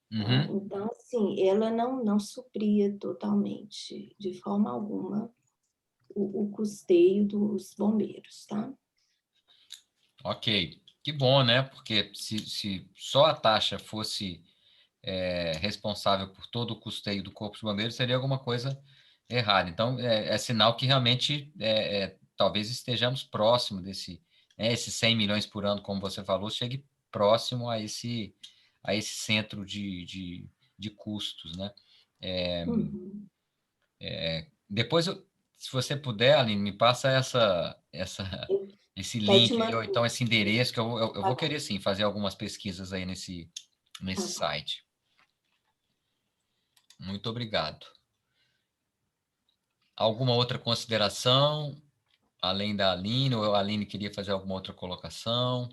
Uhum. Então, assim, ela não supria totalmente, de forma alguma, o custeio dos bombeiros, tá? Ok, que bom, né? Porque se só a taxa fosse responsável por todo o custeio do Corpo de Bombeiros, seria alguma coisa errada. Então, é sinal que realmente talvez estejamos próximo esses 100 milhões por ano, como você falou, chegue próximo a esse centro de custos, né? Uhum. Depois, se você puder, Aline, me passa esse link, ou então esse endereço, que eu vou querer, sim, fazer algumas pesquisas aí nesse site. Muito obrigado. Alguma outra consideração, além da Aline, ou a Aline queria fazer alguma outra colocação?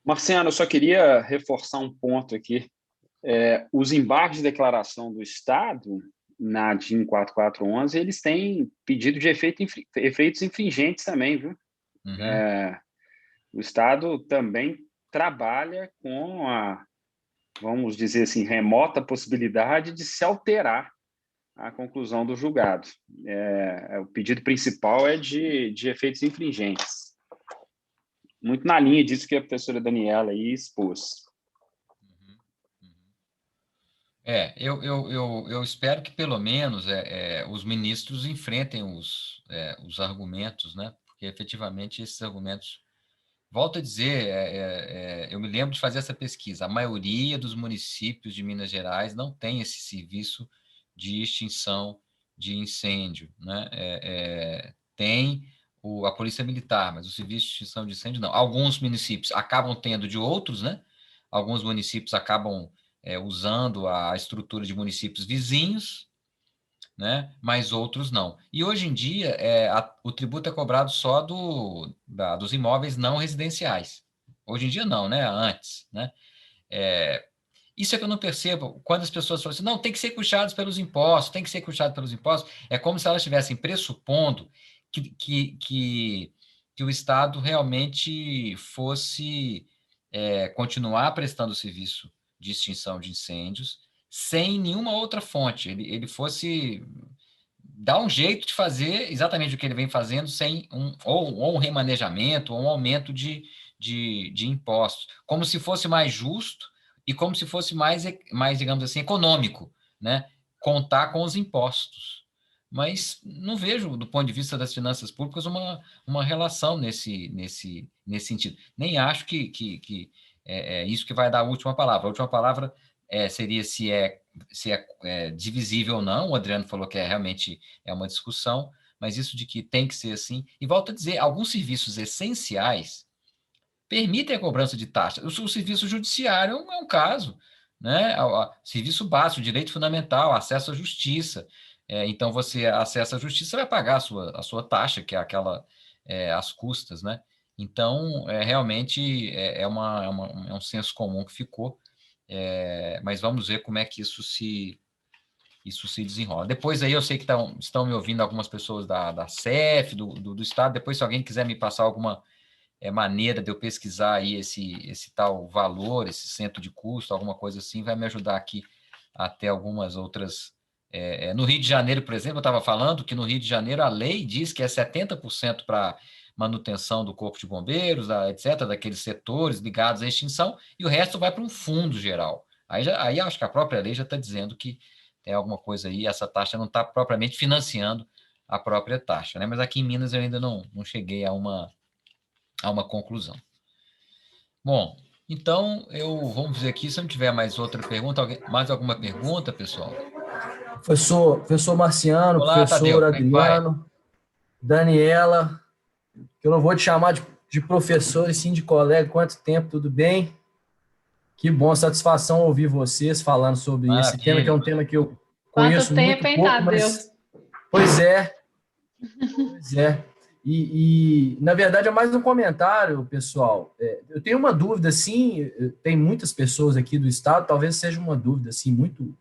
Marciano, eu só queria reforçar um ponto aqui. Os embargos de declaração do Estado, na DIN 4411, eles têm pedido de efeitos infringentes também, viu? Uhum. O Estado também trabalha com a, vamos dizer assim, remota possibilidade de se alterar a conclusão do julgado. O pedido principal é de efeitos infringentes. Muito na linha disso que a professora Daniela aí expôs. Eu espero que pelo menos os ministros enfrentem os argumentos, né? Porque efetivamente esses argumentos, volto a dizer, eu me lembro de fazer essa pesquisa, a maioria dos municípios de Minas Gerais não tem esse serviço de extinção de incêndio, né? Tem a Polícia Militar, mas o serviço de extinção de incêndio não. Alguns municípios acabam tendo de outros, né? Alguns municípios acabam usando a estrutura de municípios vizinhos, né? Mas outros não. E hoje em dia, o tributo é cobrado só dos imóveis não residenciais. Hoje em dia não, né? Antes, né? Isso é que eu não percebo quando as pessoas falam assim, não, tem que ser custeados pelos impostos, tem que ser custeado pelos impostos. É como se elas estivessem pressupondo que o Estado realmente fosse continuar prestando serviço de extinção de incêndios sem nenhuma outra fonte. Ele fosse dar um jeito de fazer exatamente o que ele vem fazendo sem ou um remanejamento ou um aumento de impostos, como se fosse mais justo e como se fosse mais, digamos assim, econômico, né? Contar com os impostos. Mas não vejo, do ponto de vista das finanças públicas, uma relação nesse sentido. Nem acho que é isso que vai dar a última palavra. A última palavra seria se é divisível ou não. O Adriano falou que realmente é uma discussão, mas isso de que tem que ser assim. E volto a dizer, alguns serviços essenciais permitem a cobrança de taxa. O serviço judiciário é um caso, né? Serviço básico, direito fundamental, acesso à justiça. Então, você acessa a justiça, vai pagar a sua taxa, que é aquela, as custas, né? Então, realmente é um senso comum que ficou, mas vamos ver como é que isso se desenrola. Depois aí eu sei que estão me ouvindo algumas pessoas da CEF, do Estado, depois se alguém quiser me passar alguma maneira de eu pesquisar aí esse tal valor, esse centro de custo, alguma coisa assim, vai me ajudar aqui a ter algumas outras. No Rio de Janeiro, por exemplo, eu estava falando que no Rio de Janeiro a lei diz que é 70% para manutenção do Corpo de Bombeiros, etc., daqueles setores ligados à extinção, e o resto vai para um fundo geral. Aí acho que a própria lei já está dizendo que tem alguma coisa aí, essa taxa não está propriamente financiando a própria taxa, né? Mas aqui em Minas eu ainda não cheguei a uma conclusão. Bom, então, vamos ver aqui, se não tiver mais outra pergunta, mais alguma pergunta, pessoal? Professor Marciano, Olá, professor Tadeu, Adriano, Daniela, que eu não vou te chamar de professor e sim de colega, quanto tempo, tudo bem? Que bom, satisfação ouvir vocês falando sobre esse tema, que é um tema que eu conheço muito pouco, mas... Pois é. E, na verdade, é mais um comentário, pessoal. Eu tenho uma dúvida, assim, tem muitas pessoas aqui do Estado, talvez seja uma dúvida, assim, muito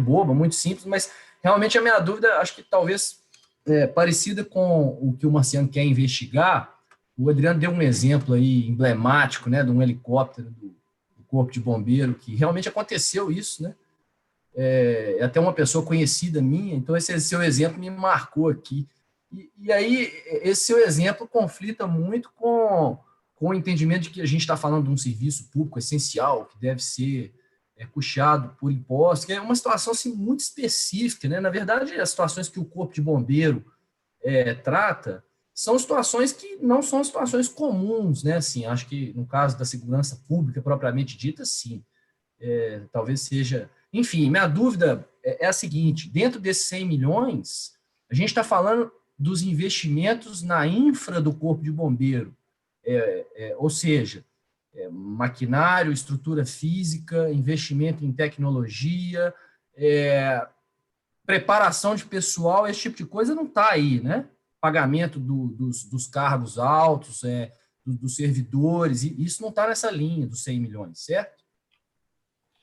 boba, muito simples, mas realmente a minha dúvida, acho que talvez parecida com o que o Marciano quer investigar. O Adriano deu um exemplo aí emblemático, né, de um helicóptero do Corpo de Bombeiro, que realmente aconteceu isso, né? Até uma pessoa conhecida minha, então esse seu exemplo me marcou aqui. E aí, esse seu exemplo conflita muito com o entendimento de que a gente está falando de um serviço público essencial, que deve ser custeado por impostos, que é uma situação assim, muito específica, né? Na verdade, as situações que o Corpo de Bombeiro trata são situações que não são situações comuns, né? Assim, acho que no caso da segurança pública propriamente dita, sim. Talvez seja... Enfim, minha dúvida é a seguinte, dentro desses 100 milhões, a gente está falando dos investimentos na infra do Corpo de Bombeiro, ou seja, maquinário, estrutura física, investimento em tecnologia, preparação de pessoal, esse tipo de coisa não está aí, né? Pagamento dos cargos altos, dos servidores, isso não está nessa linha dos 100 milhões, certo?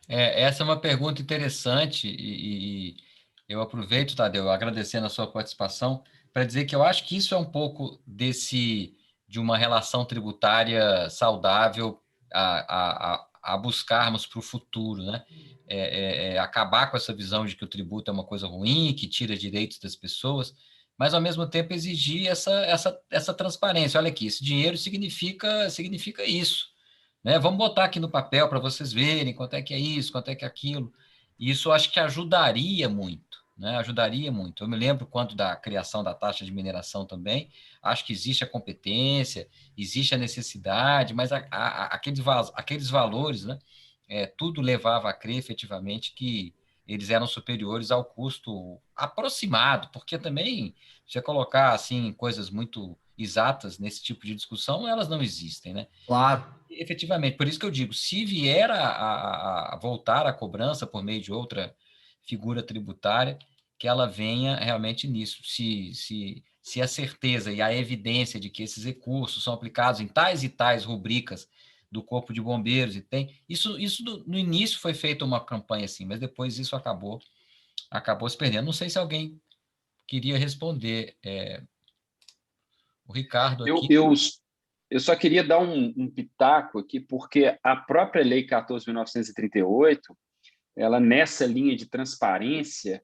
Essa é uma pergunta interessante e eu aproveito, Tadeu, agradecendo a sua participação, para dizer que eu acho que isso é um pouco de uma relação tributária saudável a buscarmos para o futuro, né? Acabar com essa visão de que o tributo é uma coisa ruim, que tira direitos das pessoas, mas, ao mesmo tempo, exigir essa transparência. Olha aqui, esse dinheiro significa isso, né? Vamos botar aqui no papel para vocês verem quanto é que é isso, quanto é que é aquilo. E isso eu acho que ajudaria muito, né? Ajudaria muito. Eu me lembro quando da criação da taxa de mineração também, acho que existe a competência, existe a necessidade, mas aqueles valores, né? Tudo levava a crer efetivamente que eles eram superiores ao custo aproximado, porque também, se você colocar assim, coisas muito exatas nesse tipo de discussão, elas não existem, né? Claro. Efetivamente, por isso que eu digo, se vier a voltar a cobrança por meio de outra figura tributária, que ela venha realmente nisso, se a certeza e a evidência de que esses recursos são aplicados em tais e tais rubricas do Corpo de Bombeiros, e tem isso no início foi feita uma campanha assim, mas depois isso acabou se perdendo. Não sei se alguém queria responder. O Ricardo aqui. Eu só queria dar um pitaco aqui, porque a própria Lei 14.938, ela, nessa linha de transparência,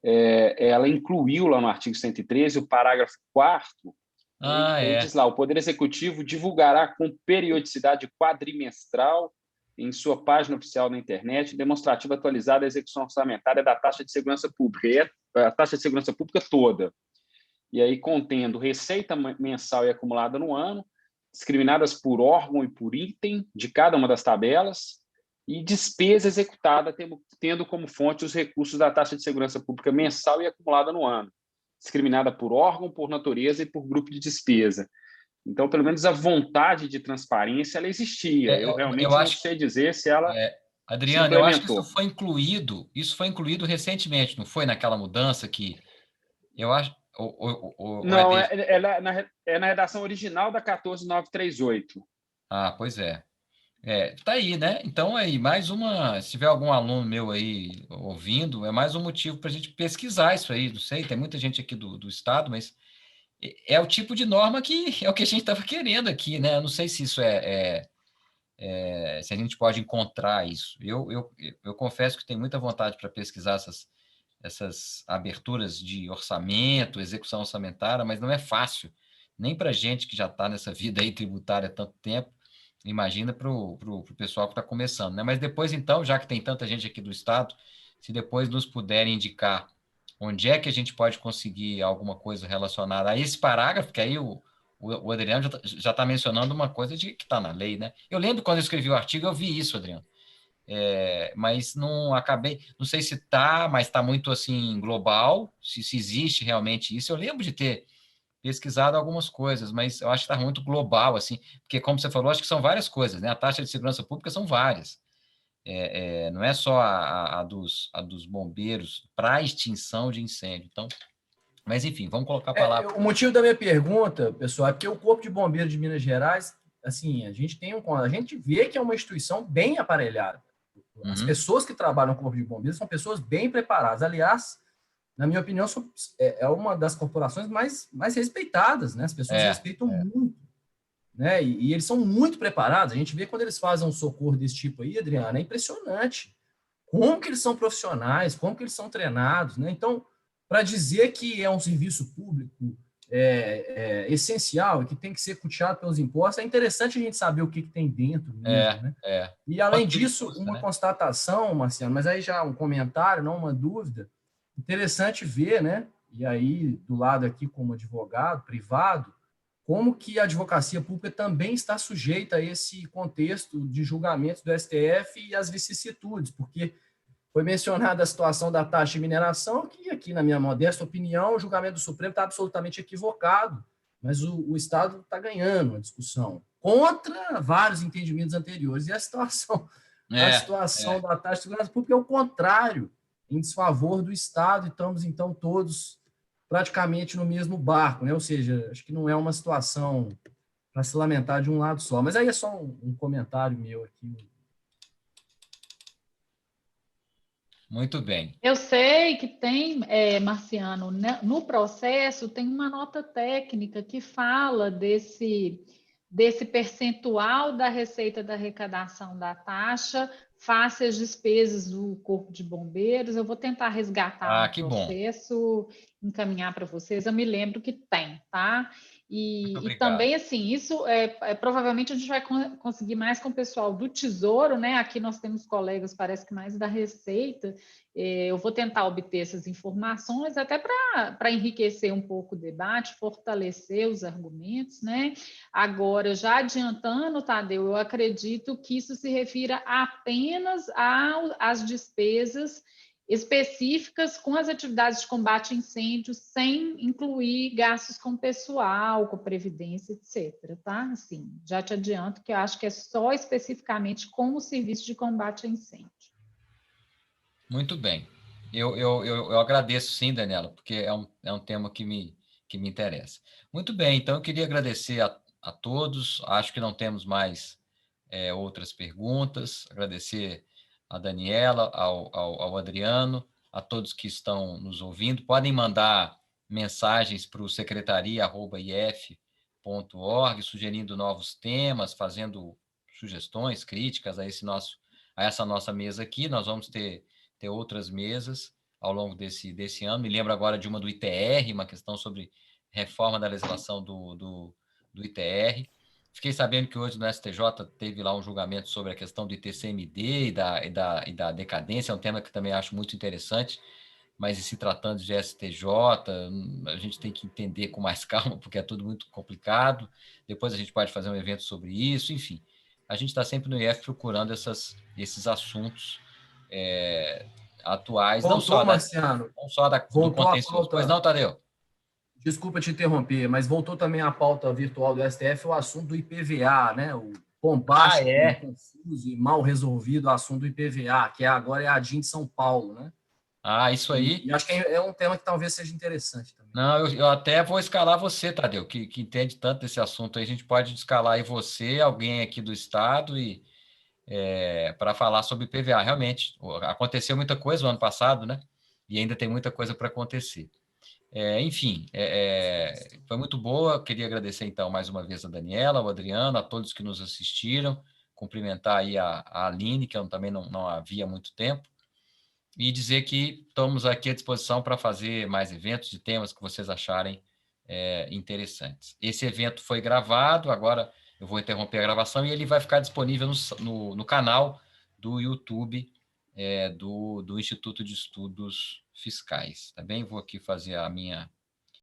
ela incluiu lá no artigo 113 o parágrafo 4º, diz lá, o Poder Executivo divulgará com periodicidade quadrimestral em sua página oficial na internet demonstrativa atualizada a execução orçamentária da taxa de segurança pública, a taxa de segurança pública toda, e aí contendo receita mensal e acumulada no ano, discriminadas por órgão e por item de cada uma das tabelas, e despesa executada tendo como fonte os recursos da taxa de segurança pública mensal e acumulada no ano, discriminada por órgão, por natureza e por grupo de despesa. Então, pelo menos a vontade de transparência, ela existia. Eu realmente não sei dizer se ela Adriano, eu acho que isso foi incluído recentemente, não foi naquela mudança que eu acho... Não, é na redação original da 14.938. Pois é. Tá aí, né? Então, aí, mais uma... Se tiver algum aluno meu aí ouvindo, é mais um motivo para a gente pesquisar isso aí. Não sei, tem muita gente aqui do estado, mas é o tipo de norma que é o que a gente estava querendo aqui, né? Eu não sei se isso se a gente pode encontrar isso. Eu confesso que tenho muita vontade para pesquisar essas aberturas de orçamento, execução orçamentária, mas não é fácil, nem para a gente que já está nessa vida aí tributária há tanto tempo, imagina para o pessoal que está começando, né? Mas depois, então, já que tem tanta gente aqui do estado, se depois nos puderem indicar onde é que a gente pode conseguir alguma coisa relacionada a esse parágrafo, que aí o Adriano já está mencionando uma coisa que está na lei, né? Eu lembro quando eu escrevi o artigo, eu vi isso, Adriano. Mas não acabei, não sei se está, mas está muito assim global, se existe realmente isso. Eu lembro de ter pesquisado algumas coisas, mas eu acho que está muito global, assim, porque, como você falou, acho que são várias coisas, né? A taxa de segurança pública são várias. Não é só a dos bombeiros para extinção de incêndio. Então, mas enfim, vamos colocar a palavra. O motivo da minha pergunta, pessoal, é porque o Corpo de Bombeiros de Minas Gerais, assim, a gente vê que é uma instituição bem aparelhada. As pessoas que trabalham no Corpo de Bombeiros são pessoas bem preparadas. Aliás, na minha opinião, é uma das corporações mais respeitadas, né? As pessoas respeitam muito, né? E eles são muito preparados. A gente vê quando eles fazem um socorro desse tipo aí, Adriana, é impressionante. Como que eles são profissionais, como que eles são treinados, né? Então, para dizer que é um serviço público essencial e que tem que ser custeado pelos impostos, é interessante a gente saber o que tem dentro mesmo, né? E, além disso, uma constatação, Marciano, mas aí já um comentário, não uma dúvida, interessante ver, né? E aí, do lado aqui, como advogado privado, como que a advocacia pública também está sujeita a esse contexto de julgamentos do STF e as vicissitudes, porque, foi mencionada a situação da taxa de mineração, que aqui, na minha modesta opinião, o julgamento do Supremo está absolutamente equivocado, mas o Estado está ganhando a discussão contra vários entendimentos anteriores. E a situação da taxa de segurança pública é o contrário, em desfavor do Estado, e estamos, então, todos praticamente no mesmo barco, né? Ou seja, acho que não é uma situação para se lamentar de um lado só. Mas aí é só um comentário meu aqui. Muito bem. Eu sei que tem, Marciano, né, no processo tem uma nota técnica que fala desse percentual da receita da arrecadação da taxa face às despesas do Corpo de Bombeiros. Eu vou tentar resgatar Que o processo, encaminhar para vocês. Eu me lembro que tem, tá? E também, assim, isso provavelmente a gente vai conseguir mais com o pessoal do Tesouro, né? Aqui nós temos colegas, parece que mais da Receita. Eu vou tentar obter essas informações, até para enriquecer um pouco o debate, fortalecer os argumentos, né? Agora, já adiantando, Tadeu, eu acredito que isso se refira apenas às despesas específicas com as atividades de combate a incêndios, sem incluir gastos com pessoal, com previdência, etc. Tá? Assim, já te adianto que eu acho que é só especificamente com o serviço de combate a incêndio. Muito bem. Eu agradeço, sim, Daniela, porque é um tema que me interessa. Muito bem, então eu queria agradecer a todos. Acho que não temos mais outras perguntas. Agradecer a Daniela, ao Adriano, a todos que estão nos ouvindo. Podem mandar mensagens para o secretaria@if.org, sugerindo novos temas, fazendo sugestões, críticas a essa nossa mesa aqui. Nós vamos ter outras mesas ao longo desse ano. Me lembro agora de uma do ITR, uma questão sobre reforma da legislação do ITR. Fiquei sabendo que hoje no STJ teve lá um julgamento sobre a questão do ITCMD e da decadência, é um tema que também acho muito interessante, mas se tratando de STJ, a gente tem que entender com mais calma, porque é tudo muito complicado. Depois a gente pode fazer um evento sobre isso, enfim. A gente está sempre no IF procurando esses assuntos atuais, Voltou, Marciano. não só do contencioso. Pois não, Tadeu? Desculpa te interromper, mas voltou também a pauta virtual do STF, o assunto do IPVA, né? O bombástico, confuso e mal resolvido assunto do IPVA, que agora é a ADIM de São Paulo, né? Isso aí. E acho que é um tema que talvez seja interessante também. Não, eu até vou escalar você, Tadeu, que entende tanto desse assunto aí. A gente pode escalar aí você, alguém aqui do Estado, para falar sobre IPVA. Realmente, aconteceu muita coisa no ano passado, né? E ainda tem muita coisa para acontecer. Enfim, foi muito boa. Queria agradecer, então, mais uma vez a Daniela, ao Adriano, a todos que nos assistiram, cumprimentar aí a Aline, que eu também não havia há muito tempo, e dizer que estamos aqui à disposição para fazer mais eventos de temas que vocês acharem interessantes. Esse evento foi gravado, agora eu vou interromper a gravação e ele vai ficar disponível no canal do YouTube do Instituto de Estudos Fiscais. Tá bem? Vou aqui fazer a minha